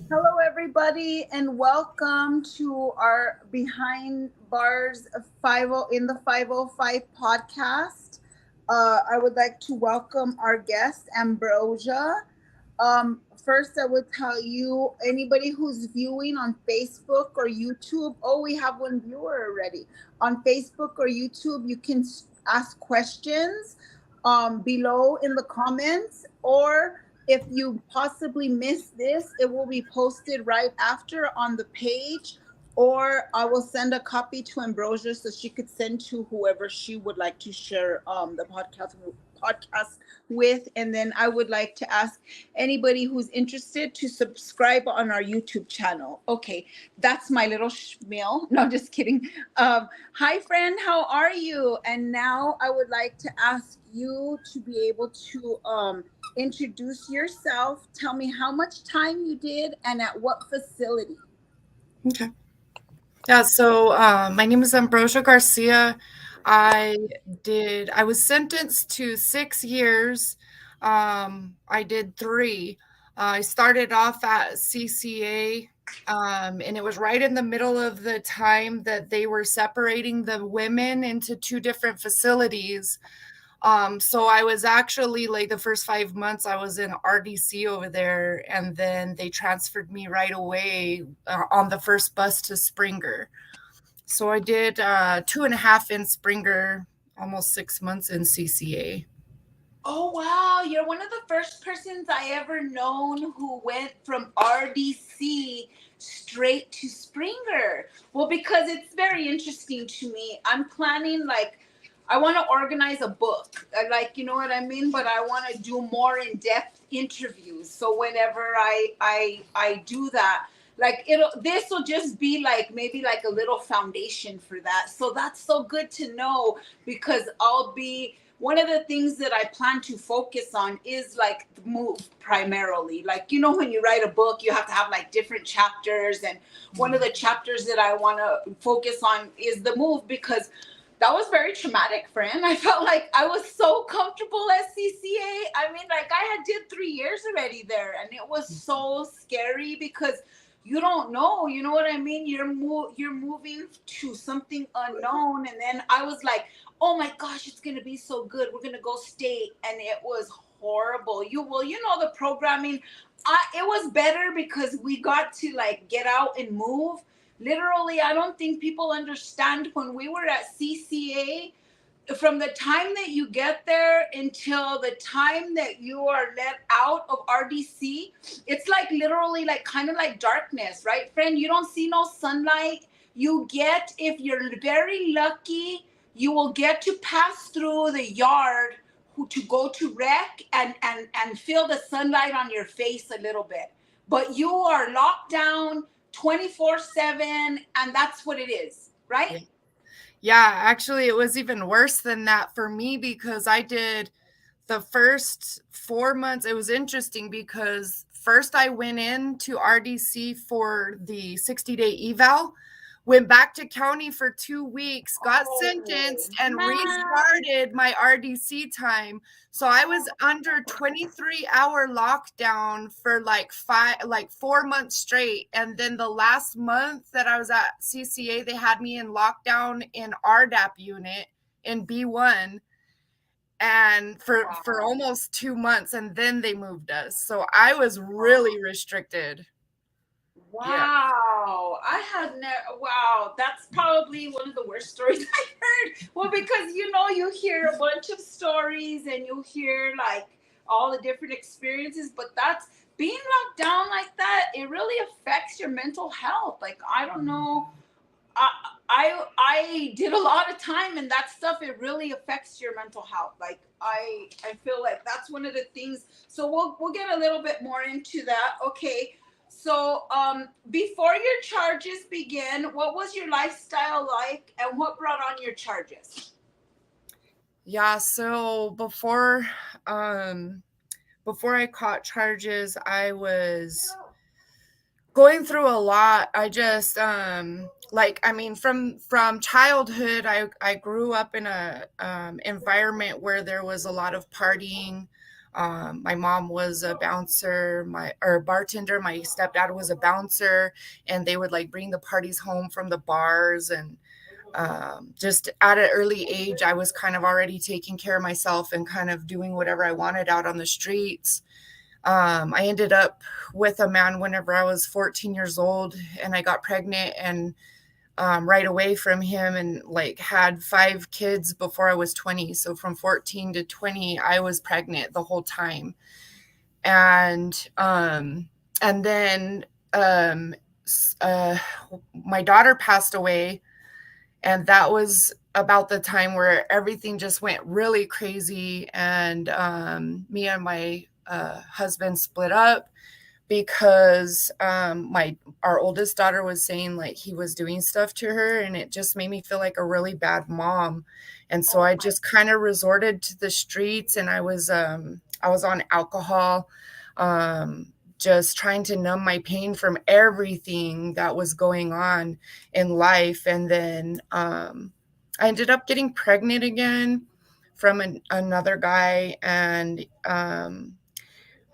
Hello, everybody, and welcome to our Behind Bars 50 in the 505 podcast. I would like to welcome our guest, Ambrosia. First, I would tell you anybody who's viewing on Facebook or YouTube. Oh, we have one viewer already. On Facebook or YouTube, you can ask questions below in the comments, or if you possibly missed this, it will be posted right after on the page, or I will send a copy to Ambrosia so she could send to whoever she would like to share the podcast with. And then I would like to ask anybody who's interested to subscribe on our YouTube channel. Okay, that's my little schmeal. No, just kidding. Hi, friend, how are you? And now I would like to ask you to be able to introduce yourself. Tell me how much time you did and at what facility. Okay. Yeah, so my name is Ambrosia Garcia. I was sentenced to 6 years. I did three. I started off at CCA, and it was right in the middle of the time that they were separating the women into two different facilities. So I was actually like the first 5 months I was in RDC over there, and then they transferred me right away on the first bus to Springer. So I did 2.5 in Springer, almost 6 months in CCA. Oh wow, you're one of the first persons I ever known who went from RDC straight to Springer. Well, because it's very interesting to me. I'm planning like I want to organize a book. Like, you know what I mean, but I want to do more in-depth interviews. So whenever I do that, like this will just be like maybe like a little foundation for that. So that's so good to know, because I'll be one of the things that I plan to focus on is like the move primarily. Like, you know, when you write a book, you have to have like different chapters. And one of the chapters that I want to focus on is the move, because that was very traumatic, friend. I felt like I was so comfortable at CCA. I mean, like I had did 3 years already there, and it was so scary because you don't know, you know what I mean? You're moving to something unknown, and then I was like, oh my gosh, it's gonna be so good. We're gonna go state, and it was horrible. You know the programming. It was better because we got to like get out and move. Literally, I don't think people understand when we were at CCA, from the time that you get there until the time that you are let out of RDC, it's like literally like kind of like darkness, right, friend? You don't see no sunlight. You get, if you're very lucky, you will get to pass through the yard to go to rec and feel the sunlight on your face a little bit. But you are locked down 24/7, and that's what it is, right? Yeah. Yeah, actually, it was even worse than that for me because I did the first 4 months. It was interesting because first I went into RDC for the 60-day eval, went back to county for 2 weeks, got Oh sentenced, and man. restarted my RDC time. So I was under 23-hour lockdown for like 4 months straight. And then the last month that I was at CCA, they had me in lockdown in RDAP unit in B1 and for Wow. almost 2 months, and then they moved us, so I was really restricted. Yeah. Wow. I had never, wow, that's probably one of the worst stories I've heard. Well, because you know, you hear a bunch of stories and you hear like all the different experiences, but that's being locked down like that, it really affects your mental health. Like, I don't know. I, I did a lot of time, and that stuff, it really affects your mental health. Like I feel like that's one of the things. So we'll get a little bit more into that. Okay. So before your charges begin, what was your lifestyle like, and what brought on your charges? Yeah, so before I caught charges, I was Going through a lot. I just like, I mean, from childhood, I grew up in a environment where there was a lot of partying. My mom was a bouncer, my or bartender. My stepdad was a bouncer, and they would like bring the parties home from the bars. And just at an early age, I was kind of already taking care of myself and kind of doing whatever I wanted out on the streets. I ended up with a man whenever I was 14 years old, and I got pregnant and right away from him, and like had 5 kids before I was 20. So from 14 to 20, I was pregnant the whole time. And then um, uh, my daughter passed away, and that was about the time where everything just went really crazy. And me and my husband split up because my our oldest daughter was saying like he was doing stuff to her, and it just made me feel like a really bad mom. And so Oh I my. just kind of resorted to the streets, and I was on alcohol, just trying to numb my pain from everything that was going on in life. And then I ended up getting pregnant again from another guy. And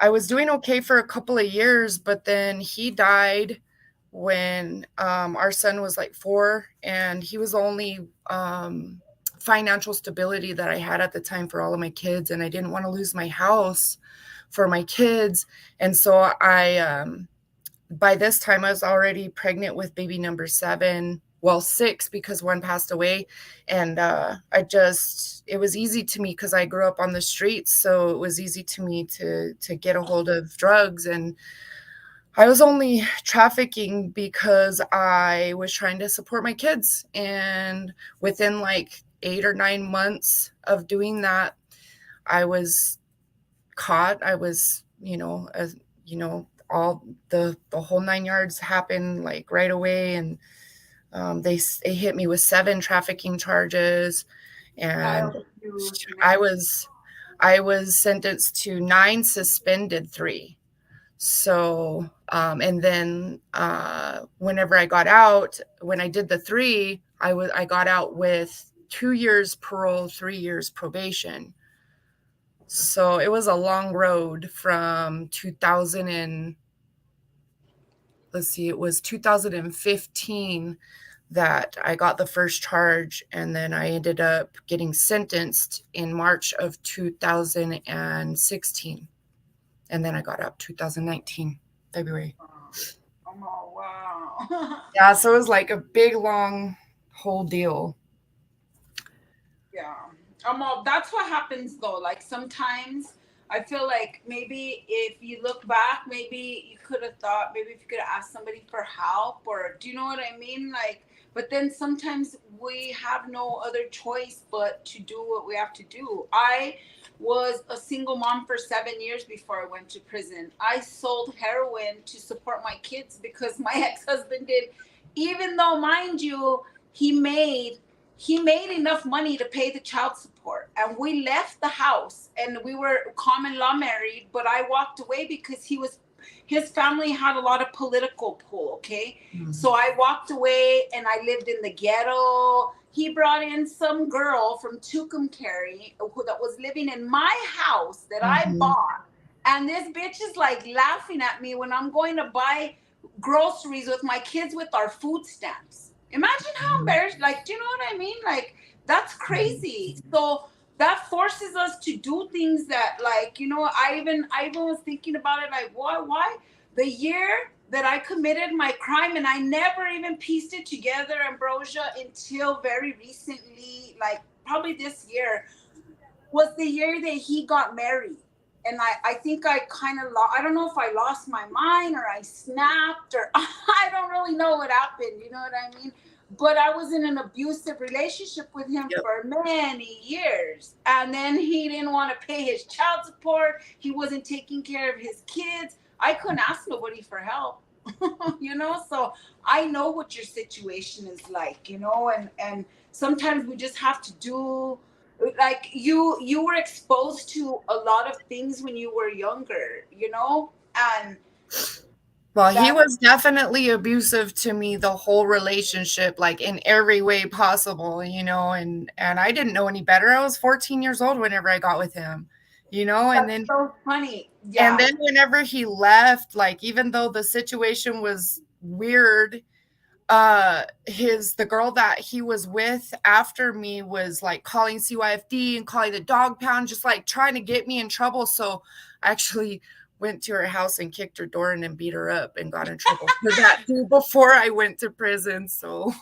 I was doing okay for a couple of years, but then he died when our son was like 4, and he was the only financial stability that I had at the time for all of my kids, and I didn't want to lose my house for my kids. And so by this time, I was already pregnant with baby number 7. Well, 6, because one passed away. And it was easy to me because I grew up on the streets. So it was easy to me to get a hold of drugs. And I was only trafficking because I was trying to support my kids. And within like 8 or 9 months of doing that, I was caught. I was, all the whole 9 yards happened like right away. And they hit me with 7 trafficking charges. And Child abuse, I man. was I was sentenced to 9, suspended 3. So and then whenever I got out, when I did the 3, I got out with 2 years parole, 3 years probation. So it was a long road from 2000 and let's see, it was 2015 that I got the first charge, and then I ended up getting sentenced in March of 2016, and then I got out 2019 February. Oh wow. Yeah, so it was like a big long whole deal. Yeah. That's what happens though. Like sometimes I feel like maybe if you look back, maybe you could have thought, maybe if you could have asked somebody for help, or do you know what I mean? Like, but then sometimes we have no other choice but to do what we have to do. I was a single mom for 7 years before I went to prison. I sold heroin to support my kids because my ex-husband did, even though, mind you, he made he made enough money to pay the child support, and we left the house, and we were common law married, but I walked away because his family had a lot of political pull. Okay, so I walked away and I lived in the ghetto. He brought in some girl from Tucumcari that was living in my house that I Mm-hmm. bought, and this bitch is like laughing at me when I'm going to buy groceries with my kids with our food stamps. Imagine how embarrassed, like, do you know what I mean? Like, that's crazy. So that forces us to do things that, like, I even was thinking about it, like, why? The year that I committed my crime, and I never even pieced it together, Ambrosia, until very recently, like probably this year, was the year that he got married. And I think I kind of I don't know if I lost my mind or I snapped, or I don't really know what happened. You know what I mean? But I was in an abusive relationship with him Yep. for many years. And then he didn't want to pay his child support. He wasn't taking care of his kids. I couldn't ask nobody for help. So I know what your situation is like, and sometimes we just have to do, like, you were exposed to a lot of things when you were younger, and Well, he That's was definitely abusive to me the whole relationship, like in every way possible, and I didn't know any better. I was 14 years old whenever I got with him, and that's then so funny. and Yeah. then whenever he left, like even though the situation was weird, the girl that he was with after me was like calling CYFD and calling the dog pound, just like trying to get me in trouble. So I actually went to her house and kicked her door in and beat her up and got in trouble for that too before I went to prison. So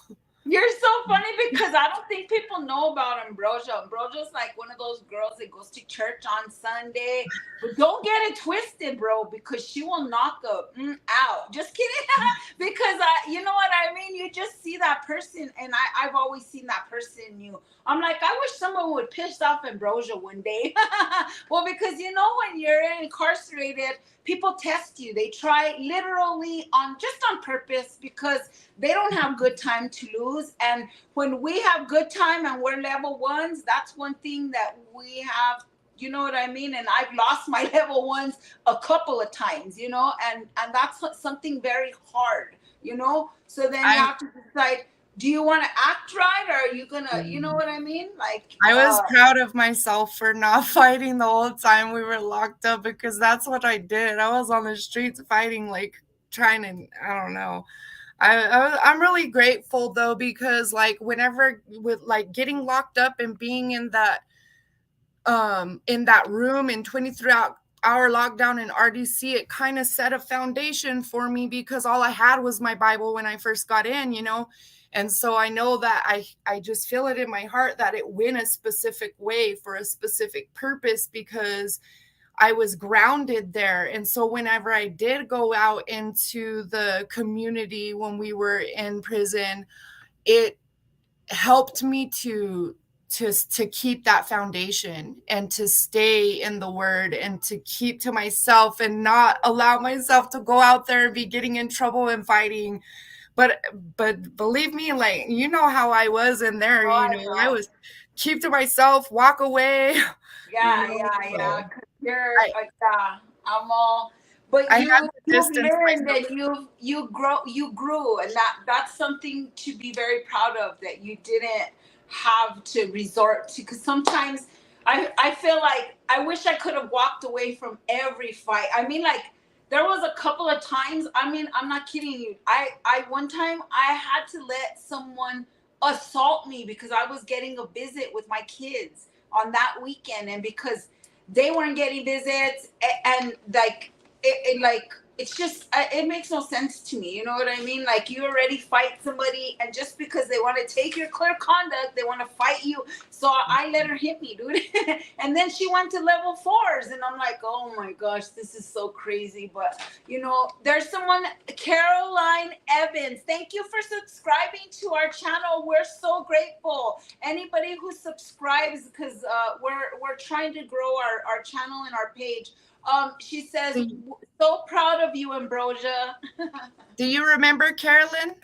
You're so funny because I don't think people know about Ambrosia. Ambrosia's like one of those girls that goes to church on Sunday. But don't get it twisted, bro, because she will knock out. Just kidding. Because you know what I mean? You just see that person, and I've always seen that person in you. I'm like, I wish someone would piss off Ambrosia one day. Well, because when you're incarcerated, people test you. They try literally on purpose because they don't have good time to lose. And when we have good time and we're level ones, that's one thing that we have. You know what I mean? And I've lost my level ones a couple of times, and that's something very hard, So then you I have to decide, do you want to act right, or are you gonna, you know what I mean? Like, I was proud of myself for not fighting the whole time we were locked up, because that's what I did. I was on the streets fighting, like trying to, I don't know. I'm really grateful though, because like whenever with like getting locked up and being in that room in 23-hour lockdown in RDC, it kind of set a foundation for me, because all I had was my Bible when I first got in, and so I know that I just feel it in my heart that it went a specific way for a specific purpose, because I was grounded there. And so whenever I did go out into the community when we were in prison, it helped me to keep that foundation and to stay in the word and to keep to myself and not allow myself to go out there and be getting in trouble and fighting. But believe me, like, how I was in there, oh, I I know. was keep to myself, walk away, Yeah, yeah, yeah. so 'Cause you're I yeah, I'm all. But I had to you've distance learned, myself. and you grew, and that's something to be very proud of, that you didn't have to resort to. Because sometimes I feel like I wish I could have walked away from every fight. I mean, like, there was a couple of times. I mean, I'm not kidding you. I one time I had to let someone assault me because I was getting a visit with my kids on that weekend, and because they weren't getting visits, and like like it's just it makes no sense to me, you know what I mean? Like, you already fight somebody, and just because they want to take your clear conduct, they want to fight you. So I let her hit me, dude. And then she went to level fours, and I'm like, oh my gosh, this is so crazy. But there's someone, Caroline Evans, thank you for subscribing to our channel. We're so grateful. Anybody who subscribes, because we're trying to grow our channel and our page. She says, so proud of you, Ambrosia. Do you remember Carolyn?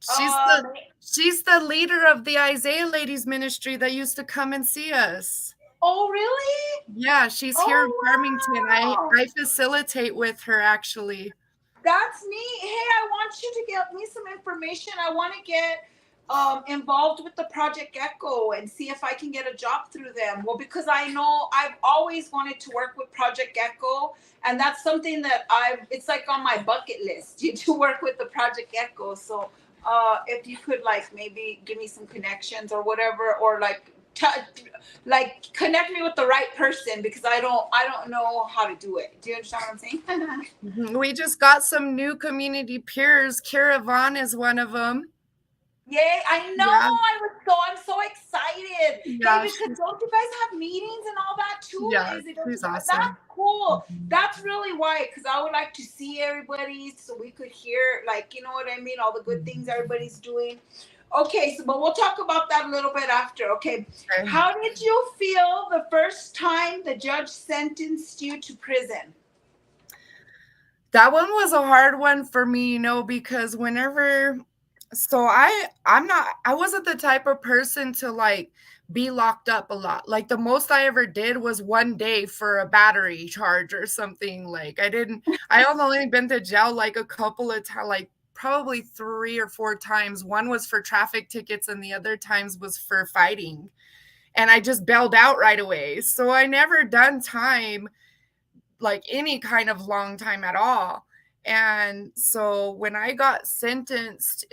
She's um, the she's the leader of the Isaiah Ladies Ministry that used to come and see us. oh, really? Yeah, she's here in Farmington. I Oh, wow. I facilitate with her, actually. That's neat. Hey, I want you to get me some information. I want to get involved with the Project Gecko and see if I can get a job through them. Well, because I know I've always wanted to work with Project Gecko, and that's something that it's like on my bucket list to work with the Project Gecko. So if you could, like, maybe give me some connections or whatever, or like connect me with the right person, because I don't know how to do it. Do you understand what I'm saying? We just got some new community peers. Kira Vaughn is one of them. Yay, I know. Yeah, I'm so excited. Hey, yeah, because don't you guys have meetings and all that too? yeah, Is it she's that's awesome. cool. That's really why, because I would like to see everybody so we could hear, like, you know what I mean, all the good things everybody's doing. Okay, so but we'll talk about that a little bit after. Okay. Okay. How did you feel the first time the judge sentenced you to prison? That one was a hard one for me, because whenever so I wasn't the type of person to like be locked up a lot. Like the most I ever did was 1 day for a battery charge or something. Like I only been to jail like a couple of times, like probably 3 or 4 times. One was for traffic tickets and the other times was for fighting. And I just bailed out right away. So I never done time, like any kind of long time at all. And so when I got sentenced,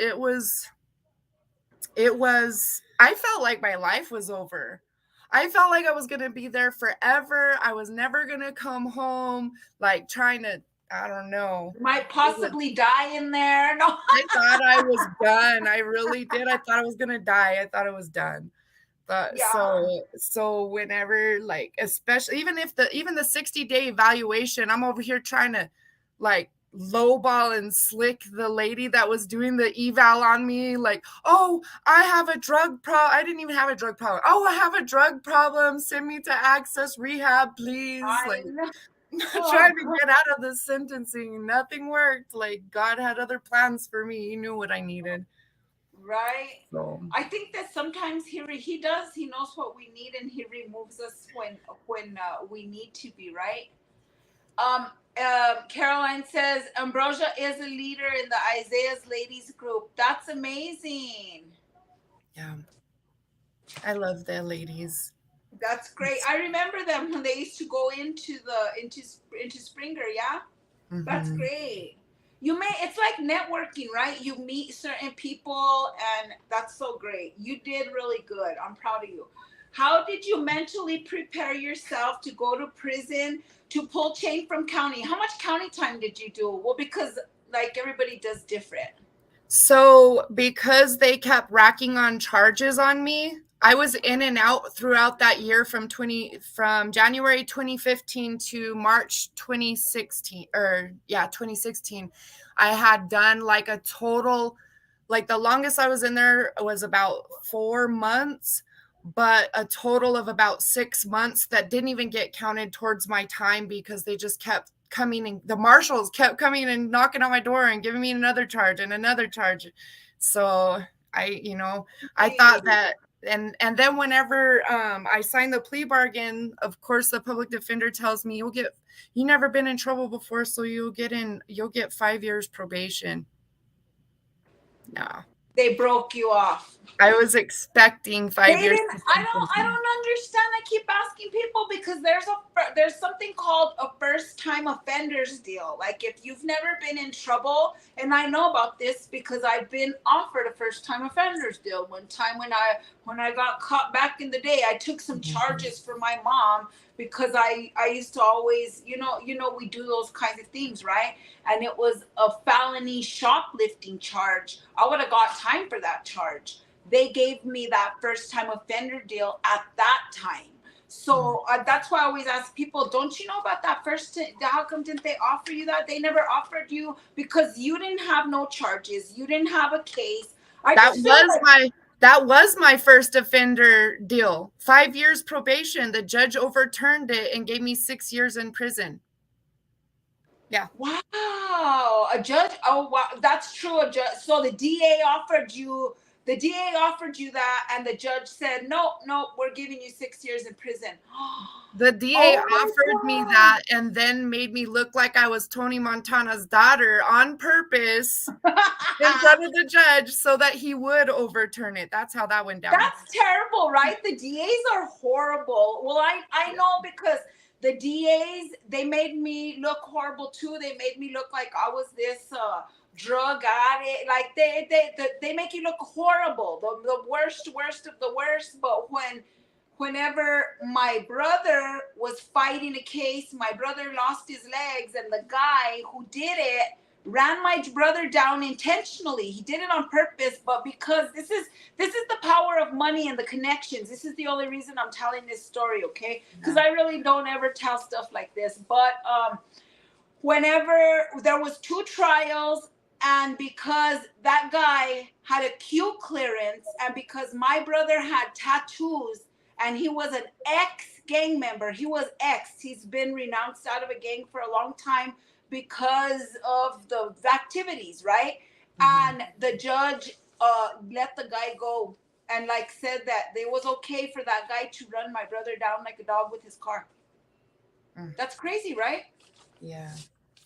I felt like my life was over. I felt like I was going to be there forever. I was never going to come home, like trying to, I don't know. Might possibly die in there. No. I thought I was done. I really did. I thought I was going to die. I thought it was done. But Yeah. so whenever, like, especially even the 60-day evaluation, I'm over here trying to like lowball and slick the lady that was doing the eval on me, like, oh, I have a drug problem. I didn't even have a drug problem. Oh, I have a drug problem. Send me to Access Rehab, please. Like, trying to get out of the sentencing. Nothing worked. Like, God had other plans for me. He knew what I needed. Right. So I think that sometimes he knows what we need, and he removes us when we need to be, right. Caroline says Ambrosia is a leader in the Isaiah's ladies group. That's amazing. yeah, I love the ladies. That's great. I remember them when they used to go into Springer. Yeah, that's great. It's like networking, right? You meet certain people, and that's so great. You did really good. I'm proud of you. How did you mentally prepare yourself to go to prison to pull chain from county? How much county time did you do? Well, because like everybody does different. So because they kept racking on charges on me, I was in and out throughout that year from January 2015 to March 2016, 2016. I had done like a total, like the longest I was in there was about 4 months, but a total of about 6 months that didn't even get counted towards my time because they just kept coming, and the marshals kept coming and knocking on my door and giving me another charge and another charge. So I thought that, and then whenever I signed the plea bargain, of course the public defender tells me you never been in trouble before, so you'll get 5 years probation. No. They broke you off. I was expecting 5 years. I don't understand. I keep asking people because there's something called a first time offenders deal. Like if you've never been in trouble, and I know about this because I've been offered a first time offenders deal. One time when I got caught back in the day, I took some charges for my mom because I used to always, we do those kinds of things, right? And it was a felony shoplifting charge. I would have got time for that charge. They gave me that first time offender deal at that time. So that's why I always ask people, don't you know about that how come didn't they offer you that? They never offered you because you didn't have no charges. You didn't have a case. That was my first offender deal. 5 years probation. The judge overturned it and gave me 6 years in prison. Yeah. Wow. A judge. Oh, wow. That's true. A judge. So the DA offered you that, and the judge said, no, we're giving you 6 years in prison. The DA offered me that and then made me look like I was Tony Montana's daughter on purpose in front of the judge so that he would overturn it. That's how that went down. That's terrible, right? The DAs are horrible. Well, I know because the DAs, they made me look horrible too. They made me look like I was this drug addict. Like they make you look horrible, the worst of the worst. But whenever my brother was fighting a case, my brother lost his legs, and the guy who did it ran my brother down intentionally. He did it on purpose, but because this is the power of money and the connections. This is the only reason I'm telling this story, okay? Because I really don't ever tell stuff like this. But whenever there was 2 trials, and because that guy had a Q clearance, and because my brother had tattoos, and he was an ex-gang member. He was ex. He's been renounced out of a gang for a long time because of the activities, right? And the judge let the guy go and like said that it was okay for that guy to run my brother down like a dog with his car. That's crazy, right? Yeah.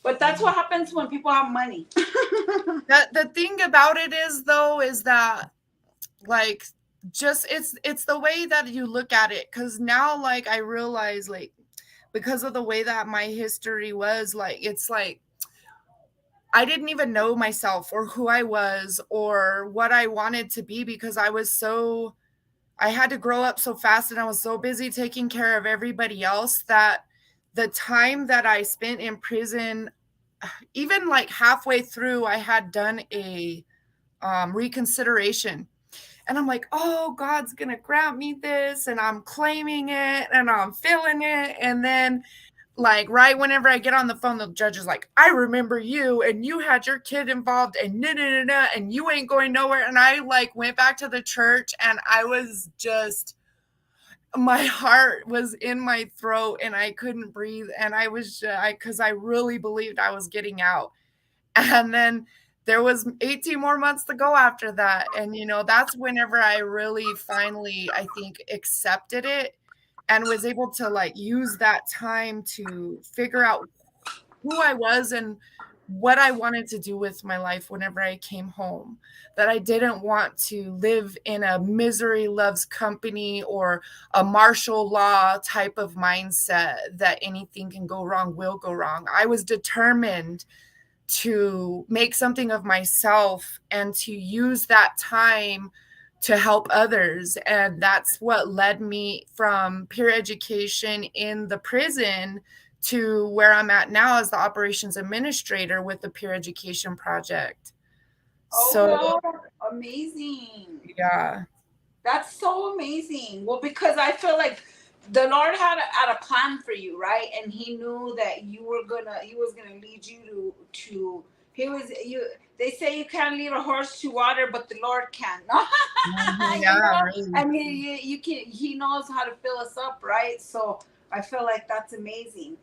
But that's what happens when people have money. The thing about it is though is that like just it's the way that you look at it, because now like I realize like because of the way that my history was, like it's like I didn't even know myself or who I was or what I wanted to be, because I had to grow up so fast and I was so busy taking care of everybody else that the time that I spent in prison, even like halfway through, I had done a reconsideration. And I'm like, oh, God's going to grant me this. And I'm claiming it and I'm feeling it. And then, like, right whenever I get on the phone, the judge is like, I remember you and you had your kid involved and and you ain't going nowhere. And I like went back to the church and I was just, my heart was in my throat and I couldn't breathe. And I was, because I really believed I was getting out. And then there was 18 more months to go after that. And, that's whenever I really finally, I think, accepted it and was able to like use that time to figure out who I was and what I wanted to do with my life whenever I came home. That I didn't want to live in a misery loves company or a martial law type of mindset that anything can go wrong will go wrong. I was determined to make something of myself and to use that time to help others. And that's what led me from peer education in the prison to where I'm at now as the operations administrator with the peer education project. Oh, So, wow. Amazing. yeah. That's so amazing. Well, because I feel like the Lord had a plan for you, right? And He knew that He was gonna lead you to He was you. They say you can't lead a horse to water, but the Lord can. Yeah, You know, really. and you can. He knows how to fill us up, right? So I feel like that's amazing.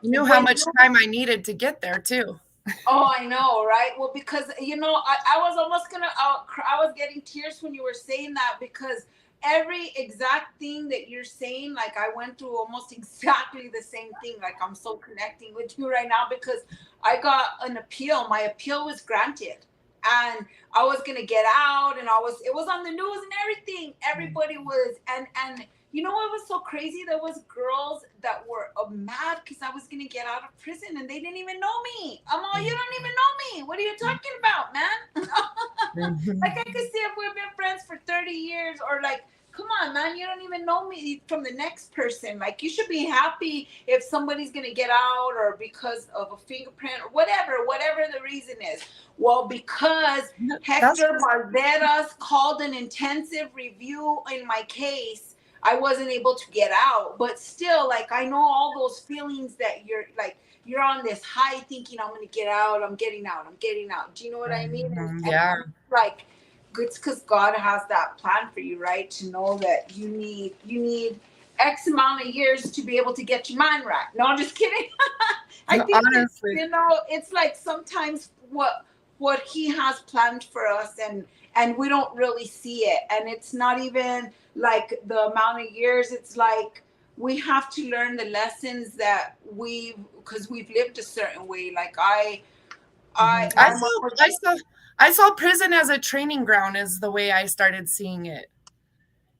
You knew how When much you time I needed to get there too. Oh, I know, right? Well, because I was almost gonna. I was getting tears when you were saying that, because every exact thing that you're saying, like I went through almost exactly the same thing. Like I'm so connecting with you right now because I got an appeal. My appeal was granted, and I was gonna get out, and it was on the news and everything. Everybody was, and you know what was so crazy? There was girls that were mad because I was gonna get out of prison and they didn't even know me. I'm all, you don't even know me. What are you talking about, man? Like I could see if we've been friends for 30 years, or like, come on, man, you don't even know me from the next person. Like you should be happy if somebody's gonna get out, or because of a fingerprint or whatever the reason is. Well, because Hector Barderas called an intensive review in my case, I wasn't able to get out. But still, like I know all those feelings that you're on this high thinking I'm gonna get out, I'm getting out, I'm getting out. Do you know what I mean? And Yeah. like it's because God has that plan for you, right? To know that you need X amount of years to be able to get your mind right. No, I'm just kidding. I think Honestly. it's like sometimes what He has planned for us, and we don't really see it, and it's not even like the amount of years. It's like we have to learn the lessons that because we've lived a certain way. Like I my saw mom was I saw I saw prison as a training ground is the way I started seeing it.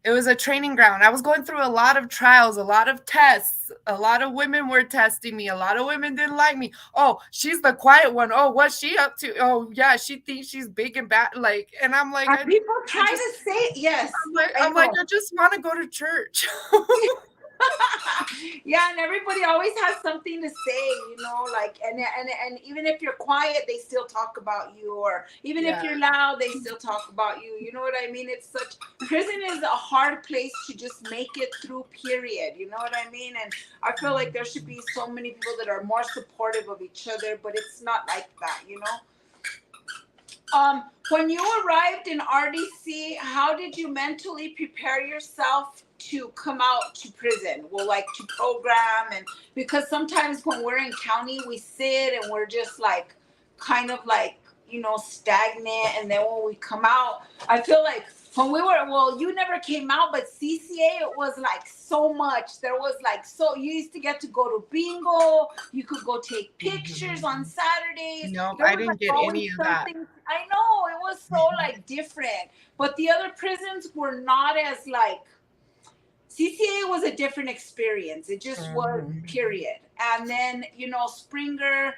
It was a training ground. I was going through a lot of trials, a lot of tests. A lot of women were testing me. A lot of women didn't like me. Oh, she's the quiet one. Oh, what's she up to? Oh, yeah, she thinks she's big and bad. Like, and I'm like, and people try to say yes. I'm like, I just want to go to church. Yeah, and everybody always has something to say, like and even if you're quiet, they still talk about you, or even if you're loud, they still talk about you. You know what I mean? Prison is a hard place to just make it through, period. You know what I mean? And I feel like there should be so many people that are more supportive of each other, but it's not like that, When you arrived in RDC, how did you mentally prepare yourself to come out to prison? Well, like to program, and because sometimes when we're in county, we sit and we're just like kind of like, stagnant. And then when we come out, I feel like when we were, well, you never came out, but CCA, it was like so much. There was like, so you used to get to go to bingo. You could go take pictures on Saturdays. No, There I was didn't like get always any of that. something. I know it was so like different, but the other prisons were not as like, CCA was a different experience. It just was, period. And then, you know, Springer,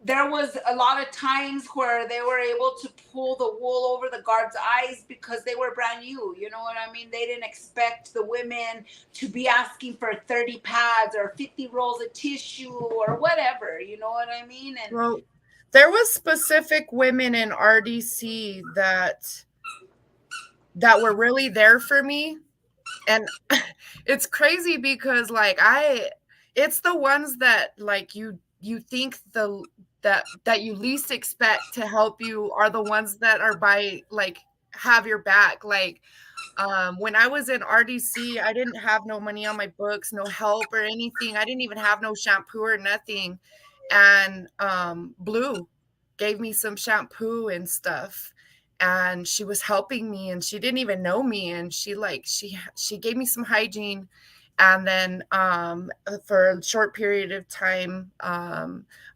there was a lot of times where they were able to pull the wool over the guards' eyes because they were brand new. You know what I mean? They didn't expect the women to be asking for 30 pads or 50 rolls of tissue or whatever. You know what I mean? And Well, there was specific women in RDC that were really there for me. And it's crazy because like it's the ones that like you think that you least expect to help you are the ones that are by like have your back. Like when I was in RDC, I didn't have no money on my books, no help or anything. I didn't even have no shampoo or nothing. And Blue gave me some shampoo and stuff. And she was helping me and she didn't even know me. And she gave me some hygiene. And then for a short period of time,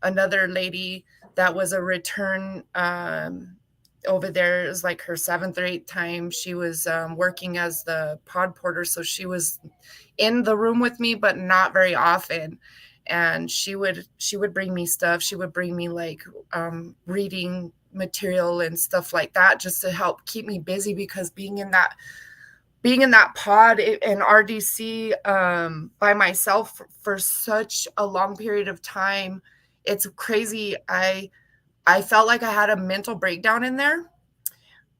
another lady that was a return over there, it was like her 7th or 8th time. She was working as the pod porter. So she was in the room with me, but not very often. And she would bring me stuff. She would bring me like reading material and stuff like that just to help keep me busy, because being in that pod in RDC by myself for such a long period of time, it's crazy. I felt like I had a mental breakdown in there,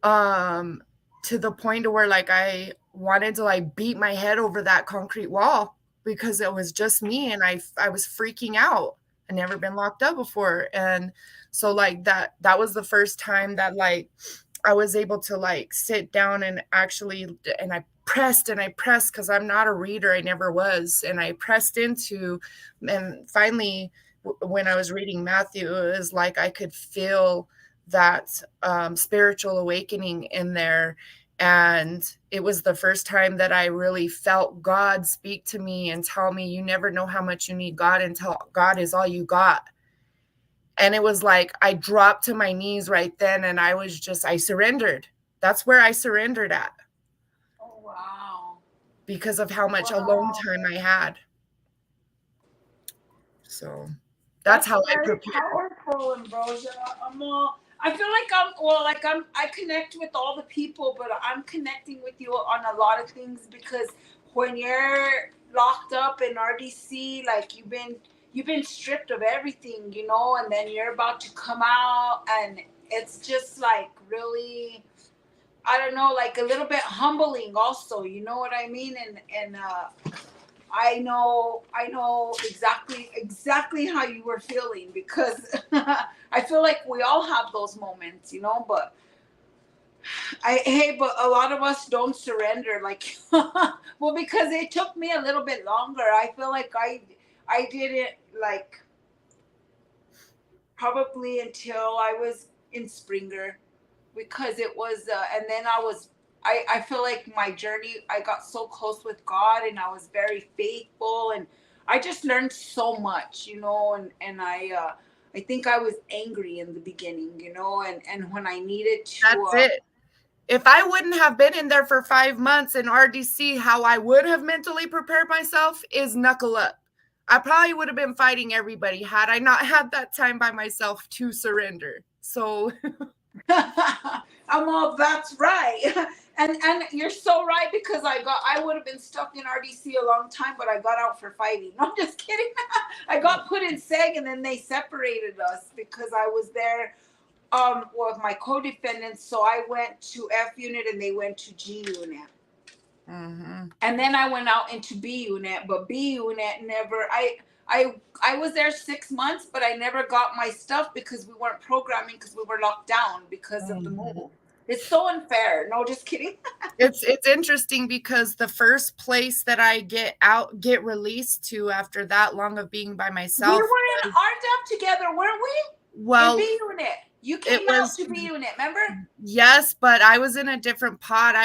to the point to where like I wanted to like beat my head over that concrete wall because it was just me and I was freaking out. I'd never been locked up before. And so like that was the first time that like I was able to like sit down and actually, and I pressed because I'm not a reader. I never was. And I pressed into, and finally when I was reading Matthew, it was like I could feel that spiritual awakening in there. And it was the first time that I really felt God speak to me and tell me, you never know how much you need God until God is all you got. And it was like I dropped to my knees right then, and I surrendered. That's where I surrendered at. oh wow. Because of how much alone time I had. So that's how I prepared. Powerful, Ambrosia. I feel like I connect with all the people, but I'm connecting with you on a lot of things because when you're locked up in RDC, like you've been stripped of everything, you know, and then you're about to come out, and it's just like really, I don't know, like a little bit humbling also, you know what I mean? And I know exactly how you were feeling, because I feel like we all have those moments, you know, but but a lot of us don't surrender, like, well, because it took me a little bit longer. I feel like I did it like probably until I was in Springer, because it was, and then I feel like my journey, I got so close with God and I was very faithful, and I just learned so much, you know, and I think I was angry in the beginning, you know, and when I needed to. That's it. If I wouldn't have been in there for 5 months in RDC, how I would have mentally prepared myself is knuckle up. I probably would have been fighting everybody had I not had that time by myself to surrender. So I'm all, that's right. And you're so right, because I would have been stuck in RDC a long time, but I got out for fighting. No, I'm just kidding. I got put in SEG and then they separated us because I was there with my co-defendants. So I went to F unit and they went to G unit. Mm-hmm. And then I went out into B unit, but B unit never, I was there 6 months, but I never got my stuff because we weren't programming, because we were locked down because of the move. It's so unfair. No, just kidding. It's interesting because the first place that I get released to after that long of being by myself. We were in RDEP together, weren't we? Well, in B unit. You It came out was to be unit, remember? Yes, but I was in a different pod.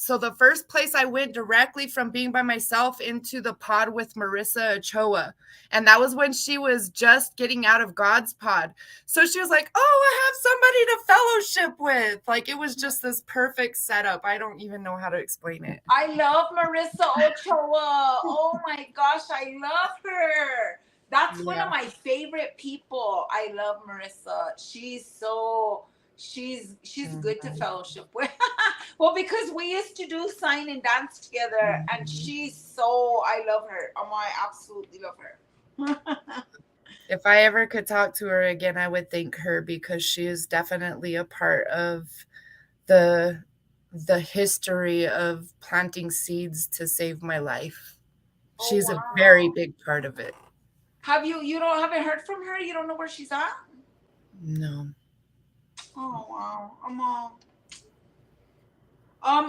So the first place I went directly from being by myself into the pod with Marissa Ochoa. And that was when she was just getting out of God's pod. So she was like, "Oh, I have somebody to fellowship with." Like it was just this perfect setup. I don't even know how to explain it. I love Marissa Ochoa. Oh my gosh, I love her. That's one of Yeah. my favorite people. I love Marissa. She's good to Mhm. fellowship with. Well, because we used to do sign and dance together, and Mhm. I love her. I absolutely love her. If I ever could talk to her again, I would thank her because she is definitely a part of the history of planting seeds to save my life. Oh She's a very wow. big part of it. Haven't heard from her? You don't know where she's at? No. Oh wow.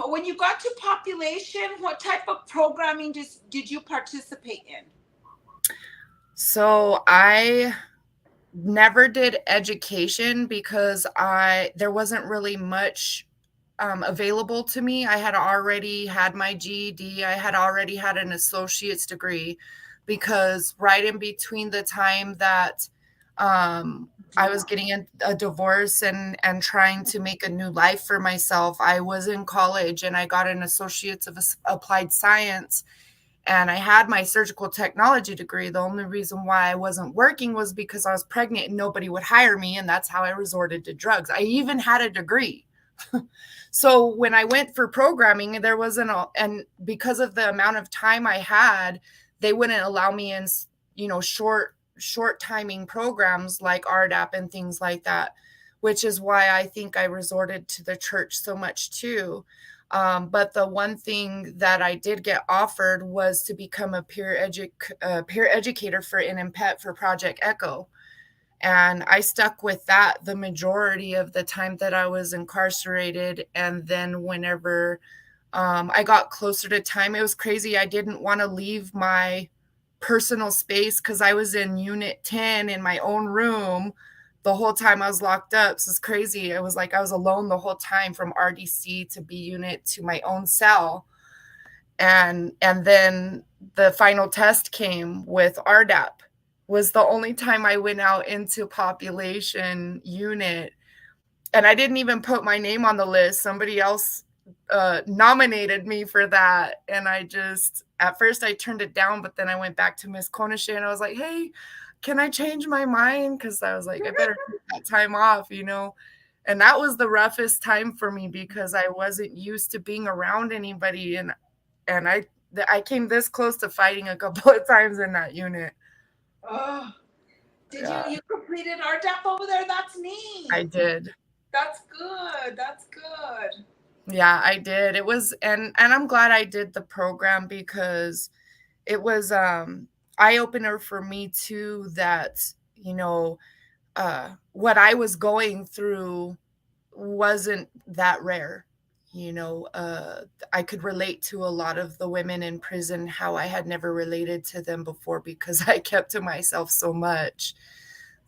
When you got to population, what type of programming did you participate in? So I never did education because there wasn't really much available to me. I had already had my GED. I had already had an associate's degree because right in between the time that I was getting a divorce and trying to make a new life for myself, I was in college and I got an associate's of applied science and I had my surgical technology degree. The only reason why I wasn't working was because I was pregnant and nobody would hire me. And that's how I resorted to drugs. I even had a degree. So when I went for programming, there wasn't and because of the amount of time I had, they wouldn't allow me in, short timing programs like RDAP and things like that, which is why I think I resorted to the church so much too. But the one thing that I did get offered was to become a peer educator for NMPET for Project Echo. And I stuck with that the majority of the time that I was incarcerated. And then whenever I got closer to time, it was crazy. I didn't want to leave my personal space because I was in Unit 10 in my own room the whole time I was locked up. So it's crazy. It was like I was alone the whole time from RDC to B unit to my own cell. And then the final test came with RDAP was the only time I went out into population unit. And I didn't even put my name on the list. Somebody else nominated me for that. And at first I turned it down, but then I went back to Miss Konishe and I was like, "Hey, can I change my mind?" Because I was like, I better take that time off. And that was the roughest time for me because I wasn't used to being around anybody. And I came this close to fighting a couple of times in that unit. Oh, did Yeah, you completed RDAP over there? That's I neat. did. That's good. That's good. Yeah, I did. It was and I'm glad I did the program because it was eye opener for me too that, what I was going through wasn't that rare. I could relate to a lot of the women in prison, how I had never related to them before because I kept to myself so much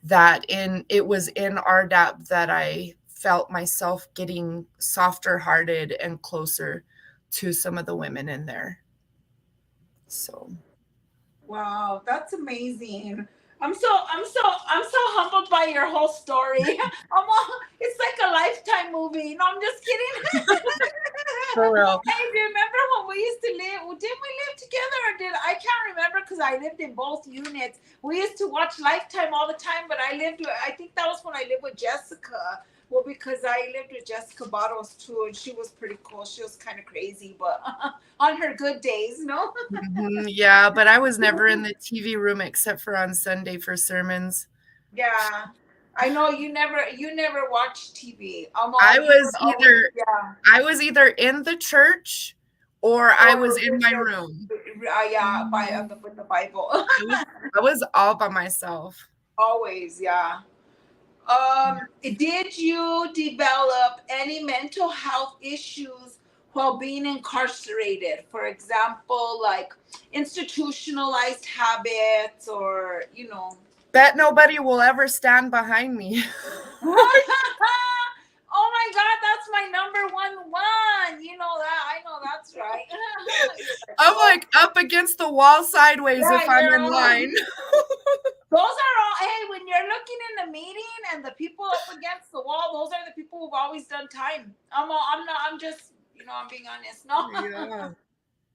that it was in RDAP that I felt myself getting softer hearted and closer to some of the women in there. So Wow, that's amazing. I'm so humbled by your whole story. It's like a Lifetime movie. No, I'm just kidding. for real. Hey, do you remember when we used to live? Didn't we live together or did I can't remember because I lived in both units. We used to watch Lifetime all the time, but I think that was when I lived with Jessica. Well, because I lived with Jessica Bottles too, and she was pretty cool. She was kind of crazy, but on her good days, no? Yeah, but I was never in the TV room except for on Sunday for sermons. Yeah. I know you never watch TV. I You were was always, either yeah. I was either in the church or I was Or in with my the room. yeah, with the Bible. I was all by myself. Always, yeah. Did you develop any mental health issues while being incarcerated? For example, like institutionalized habits or. Bet nobody will ever stand behind me. Oh my God, that's my number one. You know that. I know that's right. You're like, I'm oh, like up against the wall sideways if yeah, I'm you're in all. line. Those are all. Hey, when you're looking in the meeting and the people up against the wall, those are the people who've always done time. I'm not. I'm just. I'm being honest. No. Yeah.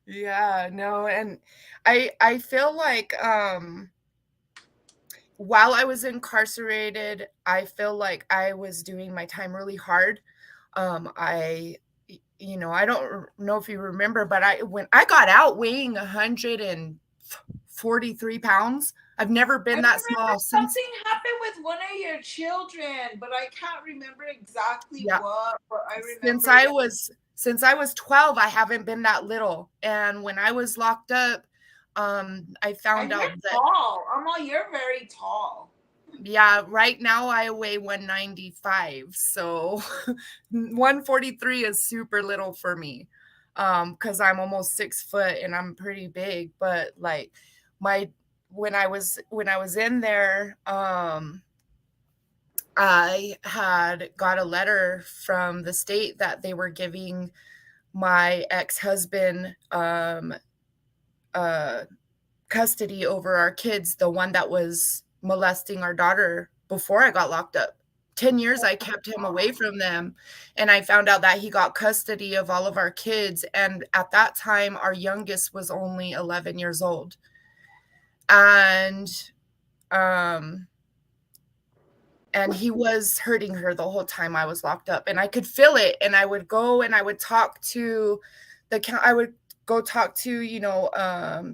Yeah, no, and I feel like while I was incarcerated, I feel like I was doing my time really hard. I don't know if you remember, but when I got out weighing 143 pounds, I've never I been that remember small since. something happened with one of your children, but I can't remember exactly Yeah, what. But I since remember. I was since I was 12, I haven't been that little. And when I was locked up, I found And you're out that tall. You're very tall. yeah, right now I weigh 195. So 143 is super little for me. Because I'm almost 6 foot and I'm pretty big. But like my when I was in there, I had got a letter from the state that they were giving my ex-husband uh custody over our kids, the one that was molesting our daughter before I got locked up. 10 years I kept him away from them, and I found out that he got custody of all of our kids, and at that time our youngest was only 11 years old. And um and he was hurting her the whole time I was locked up, and I could feel it, and I would go and I would talk to I would go talk to,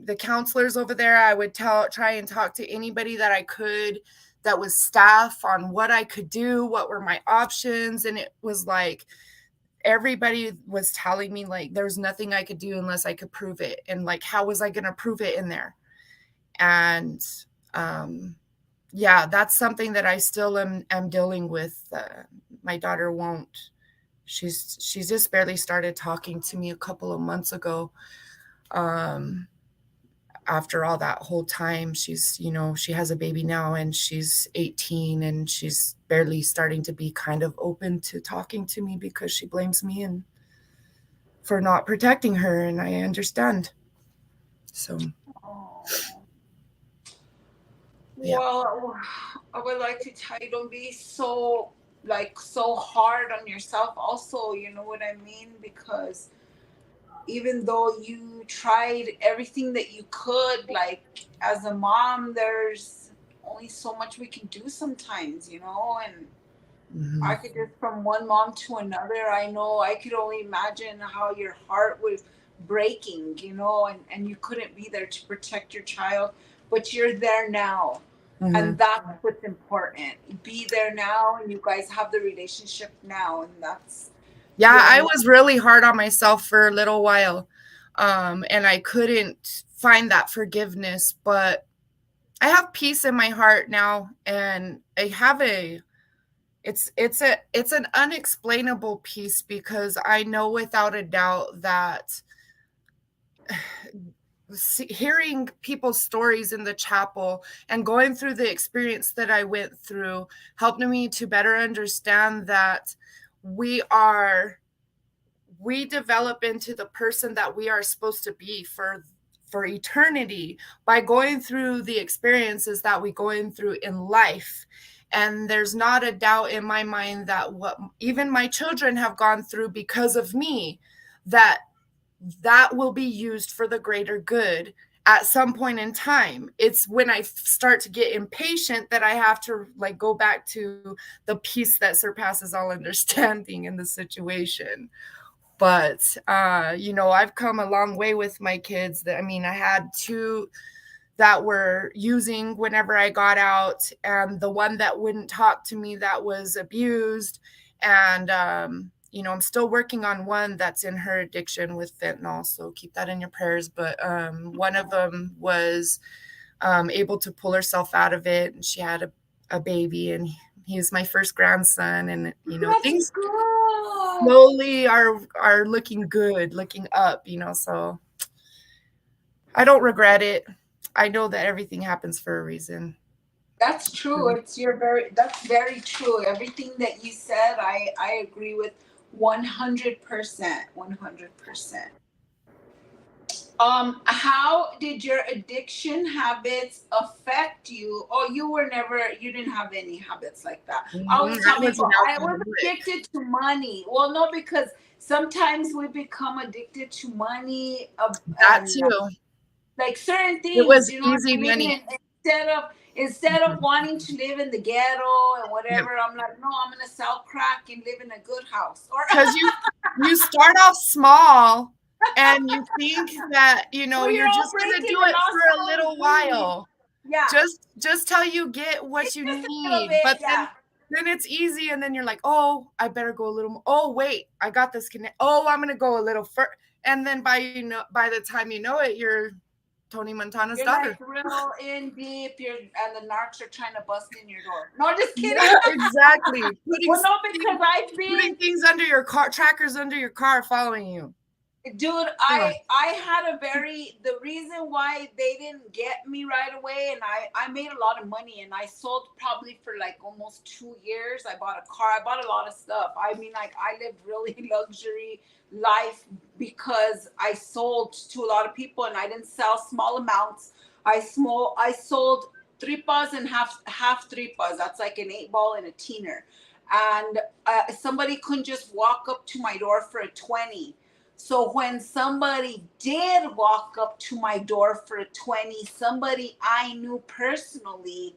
the counselors over there. I would try and talk to anybody that I could that was staff on what I could do, what were my options, and it was like everybody was telling me like there was nothing I could do unless I could prove it, and like how was I going to prove it in there? And um yeah, that's something that I still am dealing with. My daughter won't. She's just barely started talking to me a couple of months ago. Um, After all that whole time, she has a baby now and she's 18 and she's barely starting to be kind of open to talking to me because she blames me and for not protecting her, and I understand. So, Oh. yeah. Well, I would like to tell you, don't be so hard on yourself. Also, you know what I mean? Because even though you tried everything that you could, like as a mom, there's only so much we can do sometimes, and I Mhm. could just from one mom to another. I know I could only imagine how your heart was breaking, and you couldn't be there to protect your child, but you're there now. And Mhm. that's what's important. Be there now, and you guys have the relationship now, and that's Yeah, your I mom. was really hard on myself for a little while. And I couldn't find that forgiveness, but I have peace in my heart now, and I have it's an unexplainable peace because I know without a doubt that hearing people's stories in the chapel and going through the experience that I went through helped me to better understand that we are we develop into the person that we are supposed to be for eternity by going through the experiences that we going through in life. And there's not a doubt in my mind that what even my children have gone through because of me, that that will be used for the greater good at some point in time. It's when I start to get impatient that I have to like go back to the peace that surpasses all understanding in the situation. But I've come a long way with my kids. That I mean, I had two that were using whenever I got out, and the one that wouldn't talk to me that was abused. And I'm still working on one that's in her addiction with fentanyl, so keep that in your prayers. But one of them was able to pull herself out of it, and she had a baby, and he's my first grandson. And That's things good. slowly are looking good, looking up, so I don't regret it. I know that everything happens for a reason. That's true. That's very true. Everything that you said, I agree with 100%. 100%. How did your addiction habits affect you? Oh, you didn't have any habits like that. I was I talking was an about, I was alcoholic. addicted to money. Well, no, because sometimes we become addicted to money, That and too. like certain It things, was you know what easy I mean? money. And instead of wanting to live in the ghetto and Yeah. whatever, I'm like, no, I'm gonna sell crack and live in a good house. Or Because you start off small and you think that, well, you're you're all just gonna breaking do the it law, for a selling little weed. while. Yeah, Just till you get what it's you just a little need. bit. But Yeah. then it's easy, and then you're like, oh, I better go a little more. Oh, wait, I got this connect. Oh, I'm gonna go a little further. And then by the time you know it, you're Tony Montana's You're like daughter. real in deep. And the narcs are trying to bust in your door. No, just kidding. Yeah, exactly. Well, no, because I've Putting been, things under your car, trackers under your car, following you. dude, Ugh. I had a very, the reason why they didn't get me right away, and I made a lot of money, and I sold probably for like almost 2 years. I bought a car, I bought a lot of stuff. I mean, like, I lived really luxury life because I sold to a lot of people, and I didn't sell small amounts. I sold tripas and half tripas. That's like an 8 ball and a teener. And somebody couldn't just walk up to my door for a 20. So when somebody did walk up to my door for a 20, somebody I knew personally,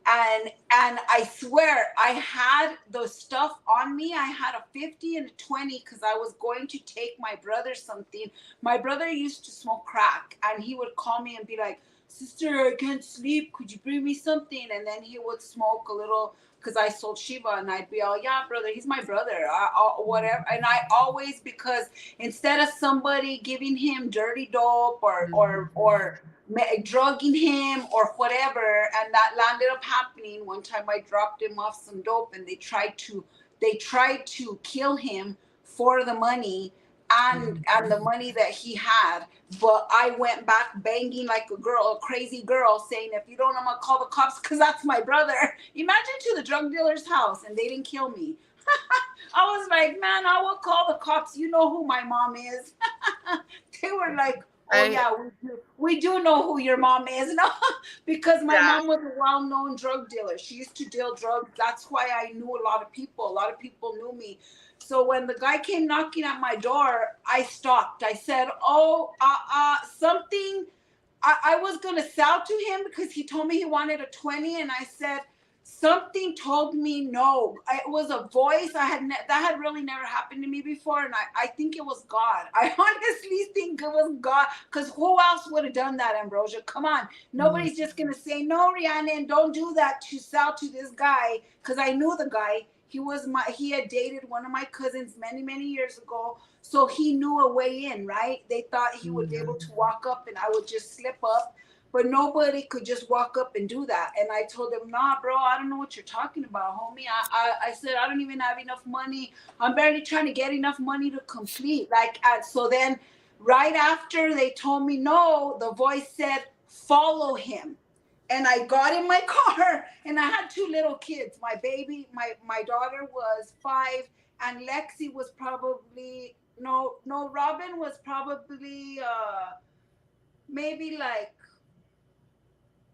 and I swear I had the stuff on me. I had a 50 and a 20 because I was going to take my brother something. My brother used to smoke crack, and he would call me and be like, "Sister, I can't sleep. Could you bring me something?" And then he would smoke a little because I sold Shiva, and I'd be all, "Yeah, brother, he's my brother, whatever." And I always, because instead of somebody giving him dirty dope or drugging him or whatever, and that landed up happening. One time I dropped him off some dope, and they tried to kill him for the money, and the money that he had. But I went back banging like a crazy girl, saying, "If you don't, I'm gonna call the cops because that's my brother." Imagine, to the drug dealer's house, and they didn't kill me. I was like, "Man, I will call the cops. You know who my mom is." They were like, "Oh I yeah, we do know who your mom is." No, because my Yeah. mom was a well-known drug dealer. She used to deal drugs. That's why I knew a lot of people. A lot of people knew me. So when the guy came knocking at my door, I stopped. I said, "Oh, something." I was gonna sell to him because he told me he wanted a 20, and I said, something told me no. It was a voice. That had really never happened to me before, and I think it was God. I honestly think it was God, because who else would have done that, Ambrosia? Come on, Mm. nobody's just gonna say no, Rhiannon. Don't do that to sell to this guy, because I knew the guy. He had dated one of my cousins many years ago, so he knew a way in, right? They thought he would be able to walk up and I would just slip up, but nobody could just walk up and do that. And I told them, "Nah, bro, I don't know what you're talking about, homie. I said, I don't even have enough money. I'm barely trying to get enough money to complete." So then right after they told me no, the voice said, "Follow him." And I got in my car, and I had two little kids. My baby, my daughter was 5, and Lexi was probably, no, Robin was probably maybe like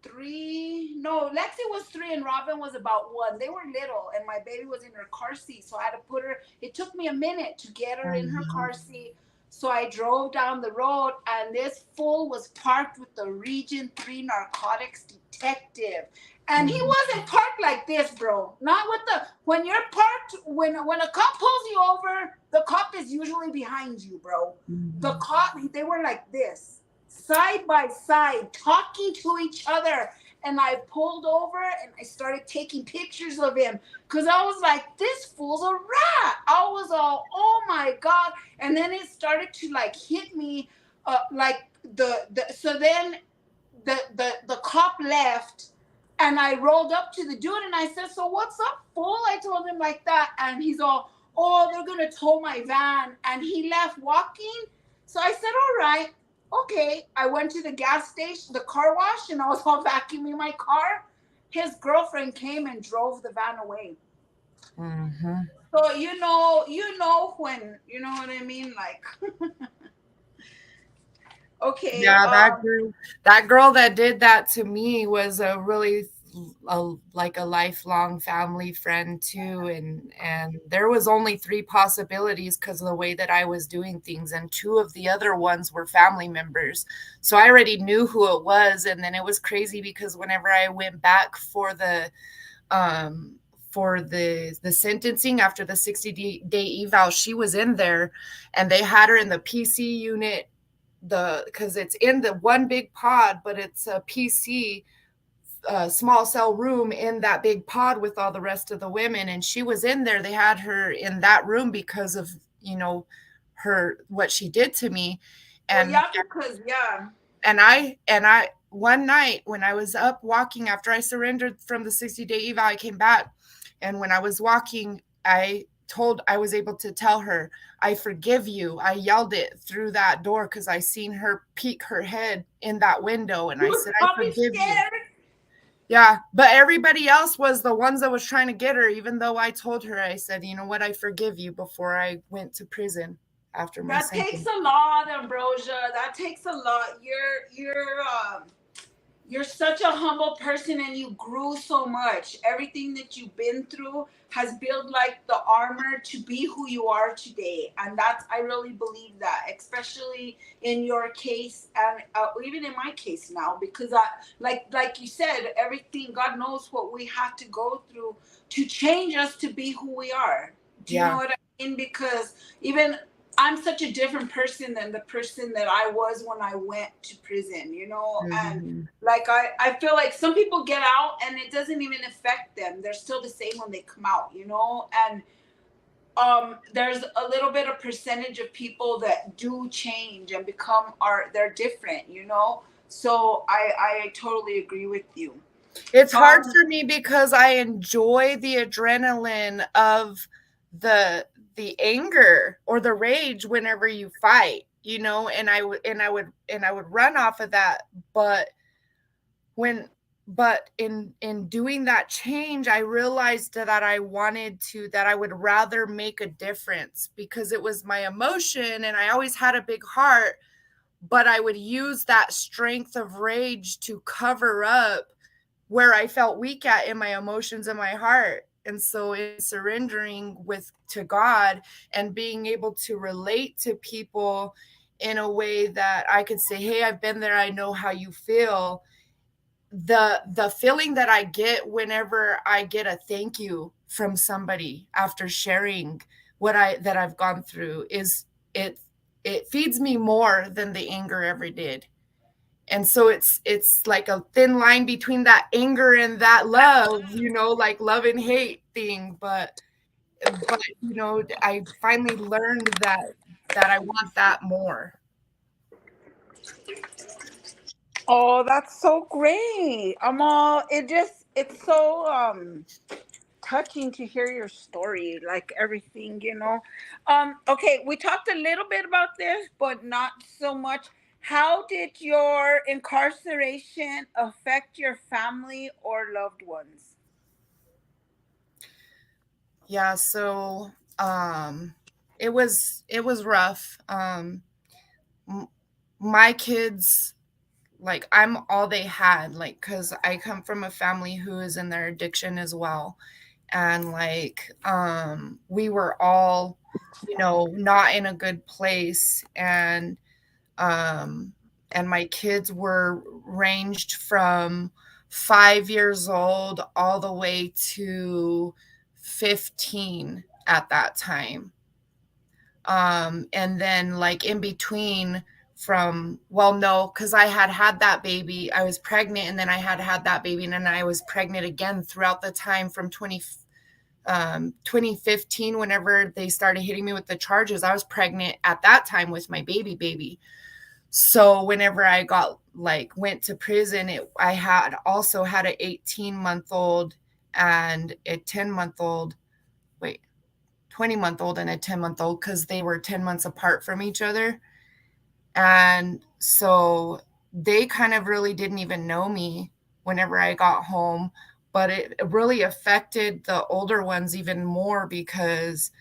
3. No, Lexi was 3 and Robin was about 1. They were little, and my baby was in her car seat, so I had to put her. It took me a minute to get her in her car seat. So I drove down the road, and this fool was parked with the Region 3 narcotics detective. And he wasn't parked like this, bro. Not with the when you're parked when a cop pulls you over, the cop is usually behind you, bro. The cop, they were like this, side by side, talking to each other. And I pulled over and I started taking pictures of him, because I was like, "This fool's a rat." I was all, "Oh my God." And then it started to like hit me, like so then the cop left, and I rolled up to the dude and I said, "So what's up, fool?" I told him like that, and he's all, "Oh, they're gonna tow my van." And he left walking. So I said, "All right, okay." I went to the gas station, the car wash, and I was all vacuuming my car. his girlfriend came and drove the van away. Mm-hmm. So when you know what I mean, like okay, Yeah, that girl that did that to me was a really like a lifelong family friend too, and there was only three possibilities because of the way that I was doing things, and two of the other ones were family members. So I already knew who it was, and then it was crazy because whenever I went back um for the sentencing after the 60-day eval, she was in there, and they had her in the PC unit, because it's in the one big pod, but it's a PC small cell room in that big pod with all the rest of the women, and she was in there. They had her in that room because of her what she did to me. well, and yeah, because yeah, and I one night when I was up walking after I surrendered from the 60-day eval, I came back, and when I was walking, I was able to tell her, I forgive you. I yelled it through that door because I seen her peek her head in that window, and she I was said, I probably forgive you. scared. Yeah, but everybody else was the ones that was trying to get her, even though I told her, I said, you know what, I forgive you, before I went to prison after my That takes sentence. a lot, Ambrosia. That takes a lot. You're such a humble person, and you grew so much. Everything that you've been through has built like the armor to be who you are today. And that's, I really believe that, especially in your case, and even in my case now, because like you said, everything, God knows what we have to go through to change us to be who we are. Do you know Yeah. what I mean? Because even I'm such a different person than the person that I was when I went to prison, and Mhm. like I feel like some people get out and it doesn't even affect them. They're still the same when they come out, and there's a little bit of percentage of people that do change and they're different, so I totally agree with you. It's hard um for me because I enjoy the adrenaline of the the anger or the rage whenever you fight, and I would run off of that. But when but in doing that change, I realized that I would rather make a difference, because it was my emotion and I always had a big heart, but I would use that strength of rage to cover up where I felt weak at in my emotions and my heart. And so in surrendering with to God and being able to relate to people in a way that I could say, hey, I've been there, I know how you feel. The feeling that I get whenever I get a thank you from somebody after sharing that I've gone through is it it feeds me more than the anger ever did. And so it's like a thin line between that anger and that love, like love and hate thing. But I finally learned that I want that more. Oh, that's so great. It's so touching to hear your story, like everything, okay, we talked a little bit about this, but not so much. How did your incarceration affect your family or loved ones? Yeah, so it was rough. M- my kids, like, I'm all they had, like, cuz I come from a family who is in their addiction as well. And like we were all not in a good place. Um and my kids were ranged from 5 years old all the way to 15 at that time. And then like in between, from, well, no, because I had that baby, I was pregnant, and then I had that baby, and then I was pregnant again throughout the time from 2015, whenever they started hitting me with the charges. I was pregnant at that time with my baby. So whenever I went to prison, I had also had an 18-month-old and a 10-month-old, wait, 20-month-old and a 10-month-old, because they were 10 months apart from each other. And so they kind of really didn't even know me whenever I got home. but it really affected the older ones even more because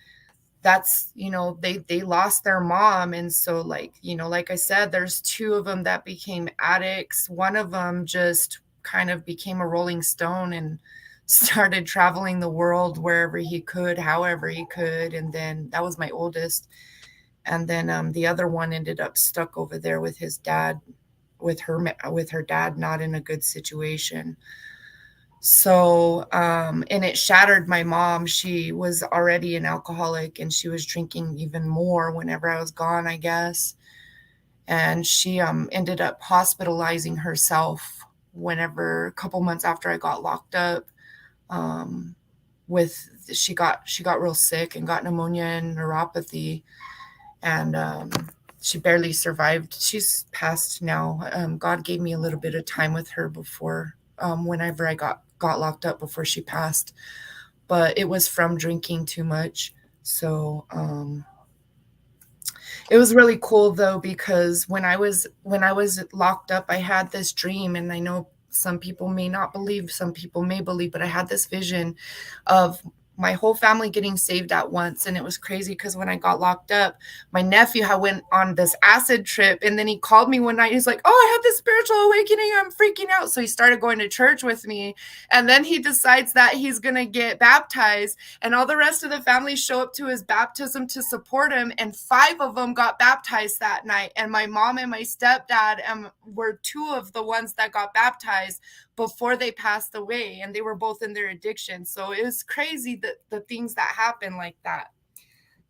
that's, they lost their mom. And so, like, like I said, there's two of them that became addicts. One of them just kind of became a rolling stone and started traveling the world wherever he could, however he could. And then that was my oldest. And then the other one ended up stuck over there with his dad, with her dad, not in a good situation. So, and it shattered my mom. She was already an alcoholic and she was drinking even more whenever I was gone, I guess. And she ended up hospitalizing herself whenever, a couple months after I got locked up. Um, with she got real sick and got pneumonia and neuropathy, and she barely survived. She's passed now. God gave me a little bit of time with her before, whenever I got locked up before she passed, but it was from drinking too much. So it was really cool though, because when I was locked up, I had this dream, and I know some people may not believe, some people may believe, but I had this vision of my whole family getting saved at once. And it was crazy because when I got locked up, my nephew had went on this acid trip, and then he called me one night. He's like, "Oh, I had this spiritual awakening. I'm freaking out." So he started going to church with me, and then he decides that he's going to get baptized, and all the rest of the family show up to his baptism to support him, and 5 of them got baptized that night. And my mom and my stepdad were 2 of the ones that got baptized before they passed away, and they were both in their addiction. So it was crazy that the things that happen like that.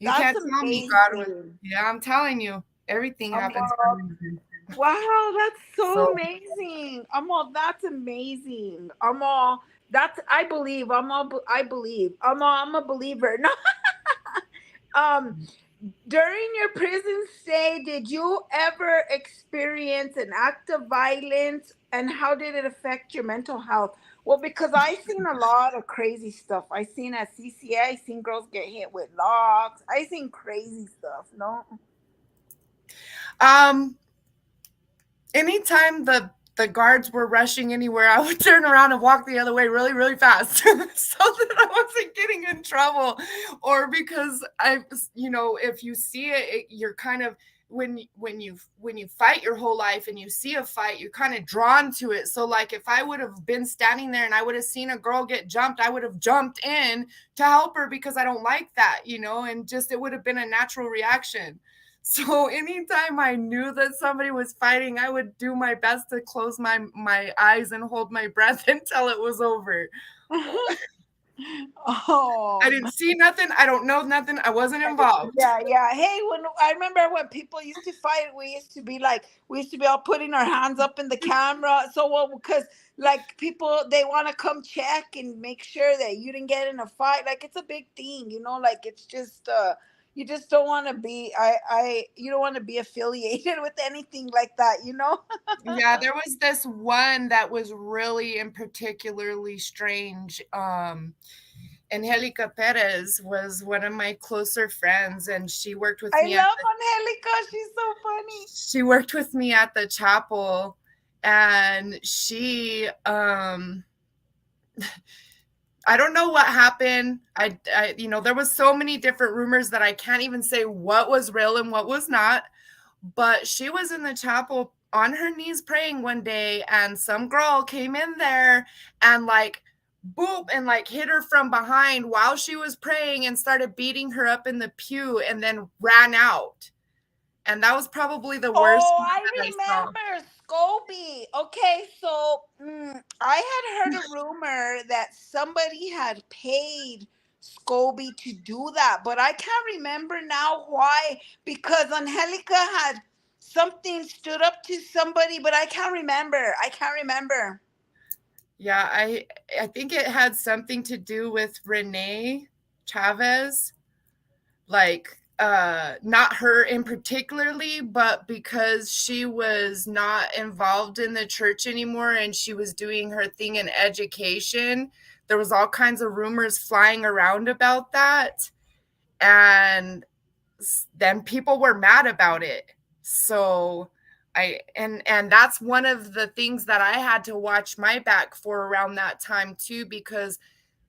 You That's can't tell me God was, amazing. yeah, I'm telling you, everything happens for a reason. Wow, that's so So amazing. That's amazing. That's I believe. I believe. I'm a believer. No. Um During your prison stay, did you ever experience an act of violence, and how did it affect your mental health? Well, because I've seen a lot of crazy stuff. I seen at CCA, I seen girls get hit with locks. I seen crazy stuff. No. um anytime the guards were rushing anywhere, I would turn around and walk the other way really, really fast so that I wasn't getting in trouble. Or because if you see it, you're kind of, when you fight your whole life and you see a fight, you're kind of drawn to it. So like if I would have been standing there and I would have seen a girl get jumped, I would have jumped in to help her because I don't like that, and just it would have been a natural reaction. So anytime I knew that somebody was fighting, I would do my best to close my eyes and hold my breath until it was over. I Oh, didn't see nothing. I don't know nothing. I wasn't involved. yeah, yeah. Hey, when I remember when people used to fight, we used to be all putting our hands up in the camera. So well, because like people they want to come check and make sure that you didn't get in a fight. Like it's a big thing, like it's just you just don't want to be you don't want to be affiliated with anything like that. Yeah, there was this one that was really and particularly strange. Angelica Perez was one of my closer friends, and she worked with I me love Angelica. She's so funny. at the chapel, and she I don't know what happened. There was so many different rumors that I can't even say what was real and what was not. But she was in the chapel on her knees praying one day, and some girl came in there and like boop and like hit her from behind while she was praying and started beating her up in the pew and then ran out. And that was probably the worst Oh, one I that I saw. remember Scobie. Okay, so I had heard a rumor that somebody had paid Scobie to do that, but I can't remember now why. Because Angelica had something stood up to somebody, but I can't remember. I can't remember. Yeah, I think it had something to do with Renee Chavez, like not her in particularly, but because she was not involved in the church anymore and she was doing her thing in education. There was all kinds of rumors flying around about that, and then people were mad about it. So And that's one of the things that I had to watch my back for around that time too, because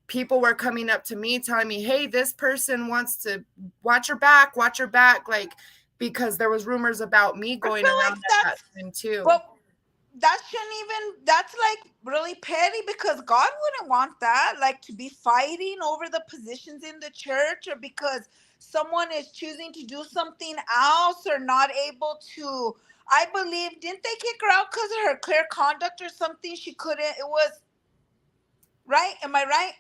people were coming up to me telling me, hey, this person wants to watch her back, like, because there was rumors about me I going feel like around at that time too. that shouldn't even, that's like really petty, because God wouldn't want that, like to be fighting over the positions in the church, or because someone is choosing to do something else or not able to. I believe, didn't they kick her out because of her clear conduct or something? She couldn't, it was, right? Am I right?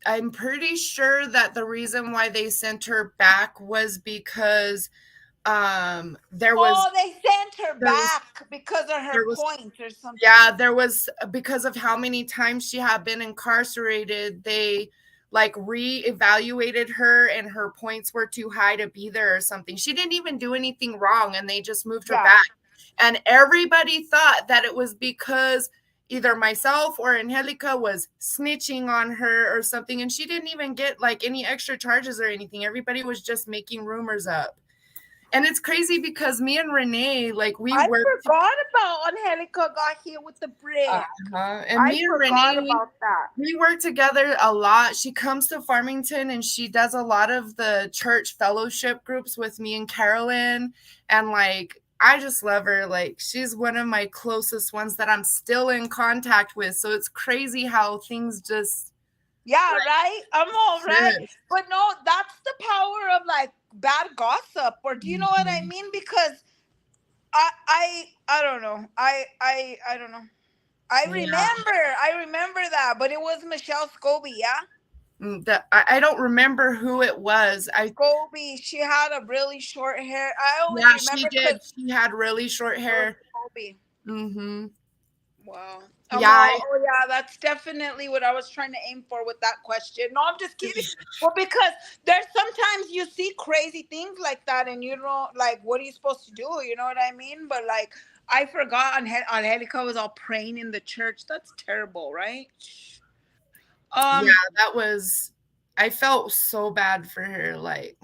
I'm pretty sure that the reason why they sent her back was because there was Oh, they sent her there was back because of her there was points or something. yeah, there was, because of how many times she had been incarcerated, they like re-evaluated her and her points were too high to be there or something. She didn't even do anything wrong and they just moved her Yeah. back. And everybody thought that it was because either myself or Angelica was snitching on her or something, and she didn't even get like any extra charges or anything. Everybody was just making rumors up. And it's crazy because me and Renee, like, we I worked. forgot about Angelica got hit with the brick. And I me and forgot Renee, about that. we work together a lot. She comes to Farmington and she does a lot of the church fellowship groups with me and Carolyn. And like, I just love her. Like, she's one of my closest ones that I'm still in contact with. So it's crazy how things just. Yeah, right? I'm all right. Yes. But no, that's the power of like bad gossip, or do you know what I mean? Because I don't know. I don't know. I remember that, but it was Michelle Scobie, yeah? That I don't remember who it was. Scobie, she had a really short hair. I only Yeah, she remember did. because She had really short hair. Scobie. Mm-hmm. Wow. Yeah. Oh yeah, that's definitely what I was trying to aim for with that question. No, I'm just kidding. Well, because there's sometimes you see crazy things like that and you don't, like, what are you supposed to do? You know what I mean? But like, I forgot Angelica was all praying in the church. That's terrible, right? Yeah, Um, that was, I felt so bad for her. Like,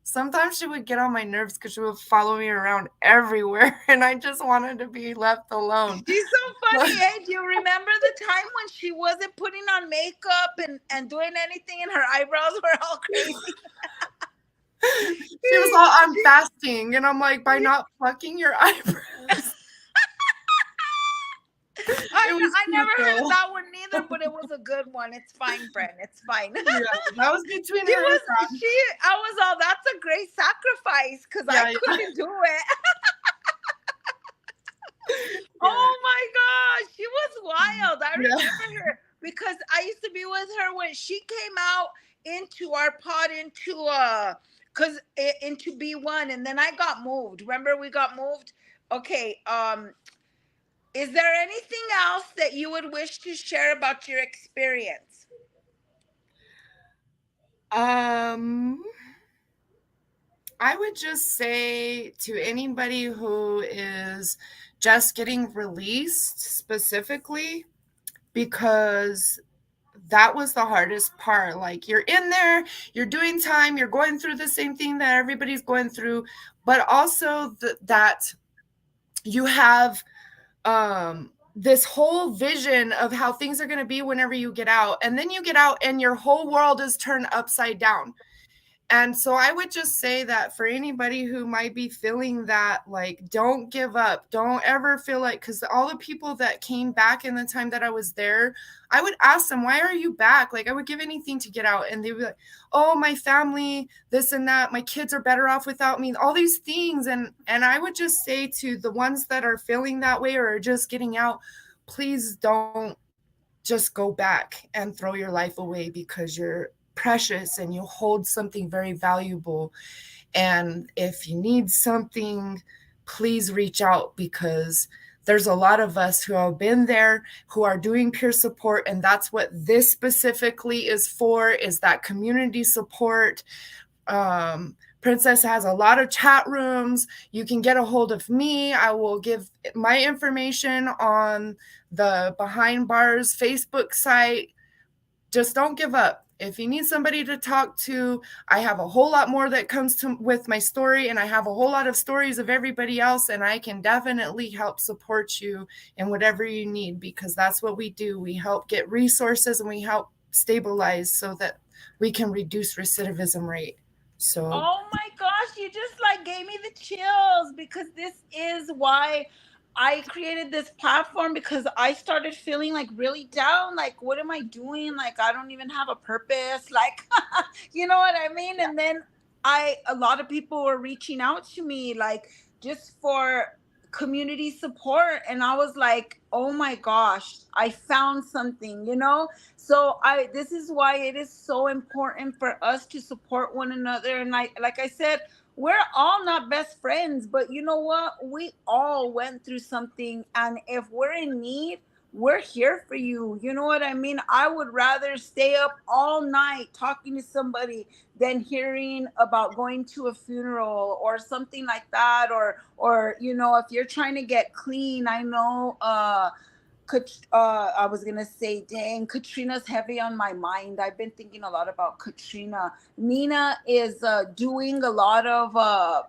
sometimes she would get on my nerves because she would follow me around everywhere, and I just wanted to be left alone. she's so funny, eh? Do you remember the time when she wasn't putting on makeup and doing anything and her eyebrows were all crazy? She was all, I'm fasting, and I'm like, by not plucking your eyebrows. I never heard of that one neither, but it was a good one. It's fine, Bren. It's fine. Yeah, that was between her and Sam. I was all, that's a great sacrifice because I couldn't do it. Oh my gosh, she was wild. I remember her because I used to be with her when she came out into our pod into B1, and then I got moved. Remember we got moved? Okay, is there anything else that you would wish to share about your experience? I would just say to anybody who is just getting released specifically, because that was the hardest part. Like, you're in there, you're doing time, you're going through the same thing that everybody's going through, but also that you have this whole vision of how things are going to be whenever you get out, and then you get out and your whole world is turned upside down. And so I would just say that for anybody who might be feeling that, like, don't give up. Don't ever feel like, because all the people that came back in the time that I was there, I would ask them, why are you back? Like, I would give anything to get out. And they would be like, oh, my family, this and that. My kids are better off without me. All these things. And I would just say to the ones that are feeling that way or are just getting out, please don't just go back and throw your life away, because you're precious and you hold something very valuable. And if you need something, please reach out, because there's a lot of us who have been there, who are doing peer support, and that's what this specifically is for, is that community support. Princess has a lot of chat rooms. You can get a hold of me. I will give my information on the Behind Bars Facebook site. Just don't give up. If you need somebody to talk to, I have a whole lot more that comes to with my story, and I have a whole lot of stories of everybody else, and I can definitely help support you in whatever you need, because that's what we do. We help get resources and we help stabilize so that we can reduce recidivism rate. So Oh my gosh, you just like gave me the chills, because this is why I created this platform, because I started feeling like really down. Like, what am I doing? Like, I don't even have a purpose. Like, you know what I mean? And then a lot of people were reaching out to me, like, just for community support. And I was like, oh my gosh, I found something, you know? So this is why it is so important for us to support one another. And like I said, we're all not best friends, but you know what, we all went through something, and if we're in need, we're here for you. You know what I mean? I would rather stay up all night talking to somebody than hearing about going to a funeral or something like that. Or you know, if you're trying to get clean, I know I was gonna say, dang, Katrina's heavy on my mind. I've been thinking a lot about Katrina. Nina is doing a lot of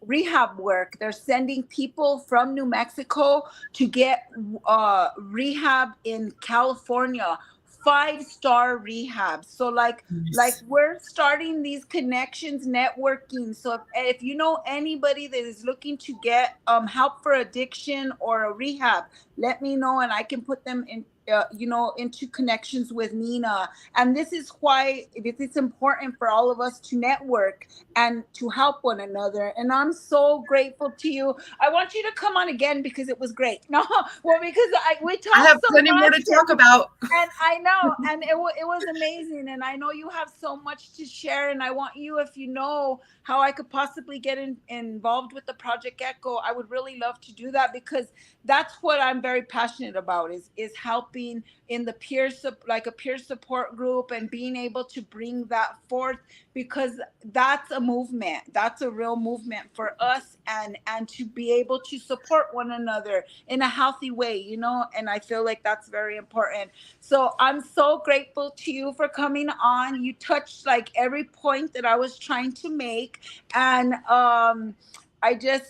rehab work. They're sending people from New Mexico to get rehab in California, 5-star rehab. So like nice. we're starting these connections, networking. So if you know anybody that is looking to get help for addiction or a rehab, let me know and I can put them in you know, into connections with Nina. And this is why it's important for all of us to network and to help one another. And I'm so grateful to you. I want you to come on again because it was great. No, well, because we I talked have so plenty more much, to talk about. and I know, and it was amazing. And I know you have so much to share. And I want you, if you know how I could possibly get involved with the Project Echo, I would really love to do that, because that's what I'm very passionate about, is helping in the like a peer support group, and being able to bring that forth, because that's a movement. That's a real movement for us, and to be able to support one another in a healthy way, you know. And I feel like that's very important. So I'm so grateful to you for coming on. You touched like every point that I was trying to make. And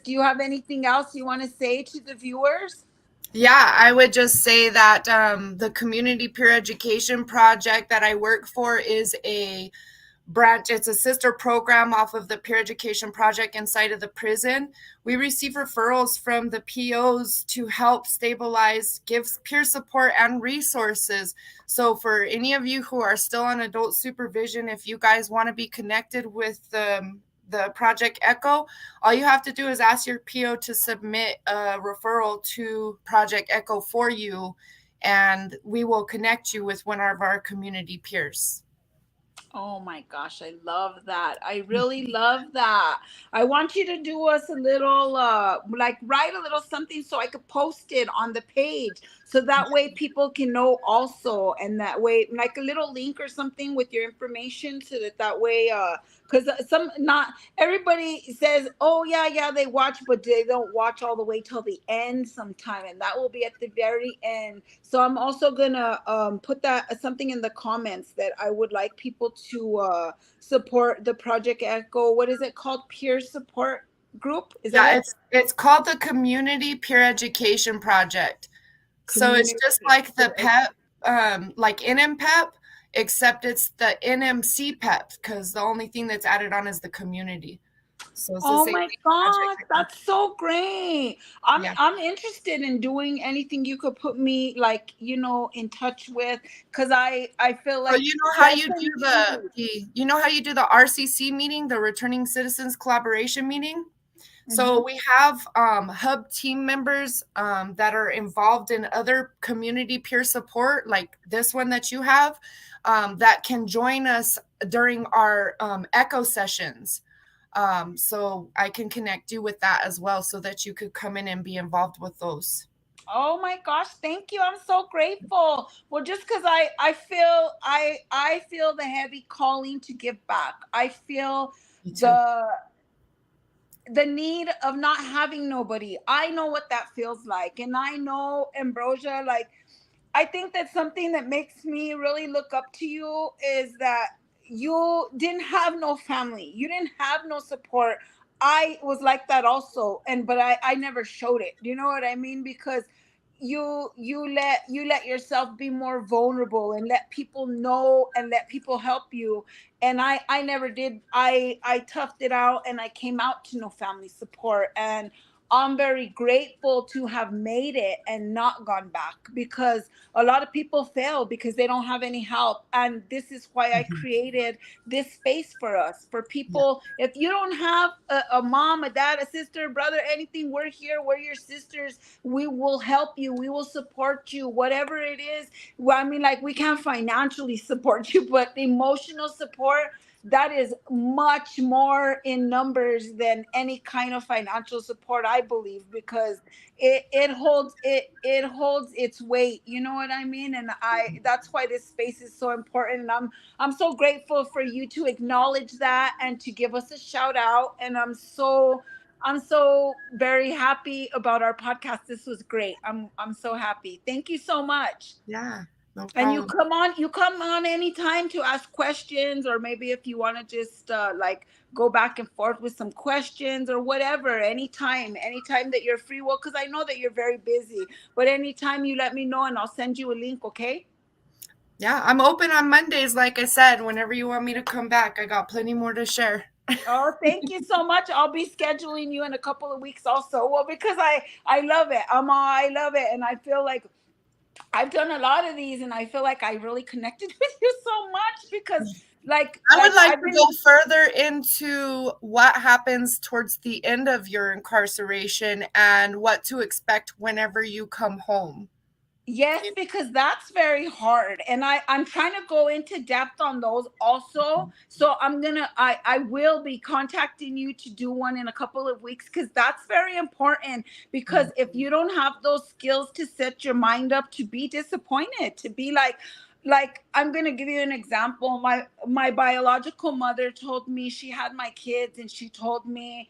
do you have anything else you want to say to the viewers? Yeah, I would just say that the Community Peer Education Project that I work for is a branch. It's a sister program off of the Peer Education Project inside of the prison. We receive referrals from the POs to help stabilize, give peer support and resources. So for any of you who are still on adult supervision, if you guys want to be connected with the Project Echo, all you have to do is ask your PO to submit a referral to Project Echo for you, and we will connect you with one of our community peers. Oh my gosh, I love that. I really love that. I want you to do us a little like write a little something so I could post it on the page, so that way people can know also, and that way like a little link or something with your information, so that way cuz some not everybody says, "Oh yeah, yeah, they watch," but they don't watch all the way till the end sometime, and that will be at the very end. So I'm also going to put that something in the comments, that I would like people to support the Project Echo. What is it called? Peer support group? Is that Yeah, it? it's called the Community Peer Education Project. So it's Community. just like the PEP, like NMPEP, except it's the NMC because the only thing that's added on is the community. So it's the Oh same my project. God, that's so great. I'm Yeah. I'm interested in doing anything you could put me, like, you know, in touch with, because I feel So like you know how there's you a do need. you know how you do the RCC meeting, the Returning Citizens Collaboration meeting? So Mhm. we have hub team members that are involved in other community peer support, like this one that you have, that can join us during our echo sessions. So I can connect you with that as well, so that you could come in and be involved with those. Oh my gosh, thank you. I'm so grateful. Well, just because I feel I feel the heavy calling to give back. I feel Me too. the need of not having nobody. I know what that feels like. And I know, Ambrosia, like, I think that something that makes me really look up to you is that you didn't have no family. You didn't have no support. I was like that also, and but I never showed it. Do you know what I mean? Because you let yourself be more vulnerable and let people know and let people help you. And I never did. I toughed it out and I came out to no family support, and I'm very grateful to have made it and not gone back, because a lot of people fail because they don't have any help. And this is why I Mhm. created this space for us, for Yeah. people. If you don't have a mom, a dad, a sister, brother, anything, we're here. We're your sisters. We will help you. We will support you, whatever it is. Well, I mean, like, we can't financially support you, but emotional support, that is much more in numbers than any kind of financial support, I believe, because it holds its weight. You know what I mean? And that's why this space is so important. And I'm so grateful for you to acknowledge that and to give us a shout out. And I'm so very happy about our podcast. This was great. I'm so happy. Thank you so much. Yeah. No And you problem. come on anytime to ask questions, or maybe if you want to just like go back and forth with some questions or whatever, anytime that you're free. Well, because I know that you're very busy, but anytime you let me know and I'll send you a link, okay? Yeah, I'm open on Mondays, like I said, whenever you want me to come back. I got plenty more to share. Oh, thank you so much. I'll be scheduling you in a couple of weeks also. Well, because I love it. I love it, and I feel like I've done a lot of these, and I feel like I really connected with you so much because, like, I would like I've to go been. further into what happens towards the end of your incarceration and what to expect whenever you come home. Yes, because that's very hard. And I'm trying to go into depth on those also. So I will be contacting you to do one in a couple of weeks, because that's very important. Because if you don't have those skills to set your mind up to be disappointed, to be like I'm gonna give you an example. My biological mother told me she had my kids, and she told me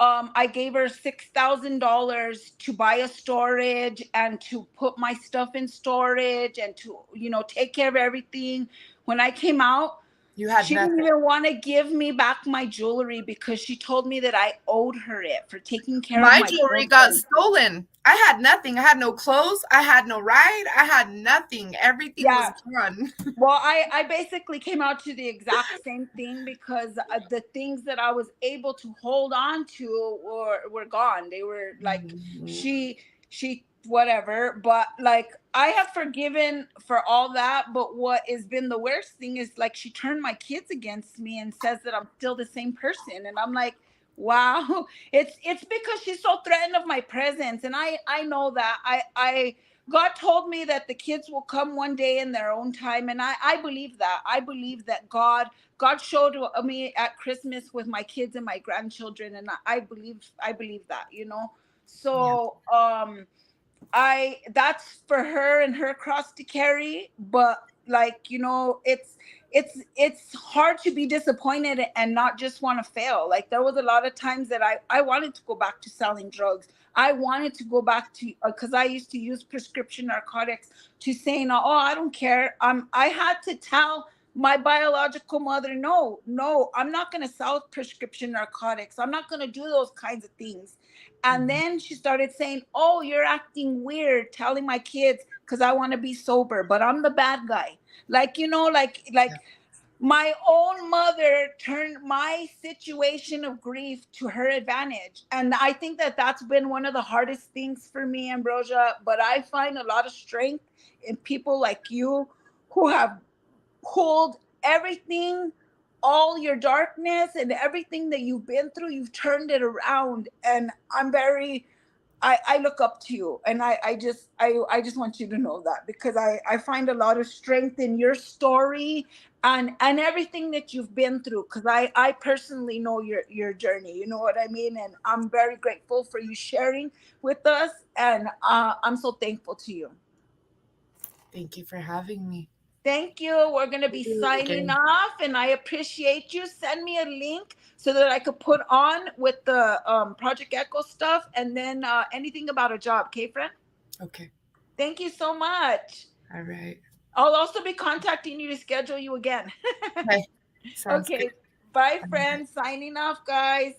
I gave her $6,000 to buy a storage and to put my stuff in storage and to, take care of everything. When I came out, You had she didn't nothing. even want to give me back my jewelry because she told me that I owed her it for taking care of My my jewelry got children. stolen. I had nothing. I had no clothes. I had no ride. I had nothing. Everything was Yeah. gone. Well, I basically came out to the exact same thing, because the things that I was able to hold on to were gone. They were like, she whatever. But like, I have forgiven for all that. But what has been the worst thing is, like, she turned my kids against me and says that I'm still the same person. And I'm like, wow. It's because she's so threatened of my presence. And I know that I God told me that the kids will come one day in their own time, and I believe that. I believe that God showed me at Christmas with my kids and my grandchildren, and I believe that. Yeah. So I that's for her and her cross to carry. But, like, it's hard to be disappointed and not just want to fail. Like, there was a lot of times that I wanted to go back to selling drugs. I wanted to go back to, because I used to use prescription narcotics, to saying, oh, I don't care. I had to tell my biological mother, no, I'm not going to sell prescription narcotics. I'm not going to do those kinds of things. And Mhm. then she started saying, oh, you're acting weird, telling my kids, because I want to be sober, but I'm the bad guy. Like, Yeah. my own mother turned my situation of grief to her advantage. And I think that that's been one of the hardest things for me, Ambrosia. But I find a lot of strength in people like you, who have pulled everything, all your darkness and everything that you've been through, you've turned it around. And I look up to you, and I just want you to know that, because I find a lot of strength in your story and everything that you've been through, because I personally know your journey. You know what I mean? And I'm very grateful for you sharing with us, and I'm so thankful to you. Thank you for having me. Thank you. We're going to be Do it signing again. off, and I appreciate you. Send me a link so that I could put on with the Project Echo stuff, and then anything about a job. Okay, friend? Okay. Thank you so much. All right. I'll also be contacting you to schedule you again. Okay. Sounds Okay. good. Bye, friends. Signing off, guys.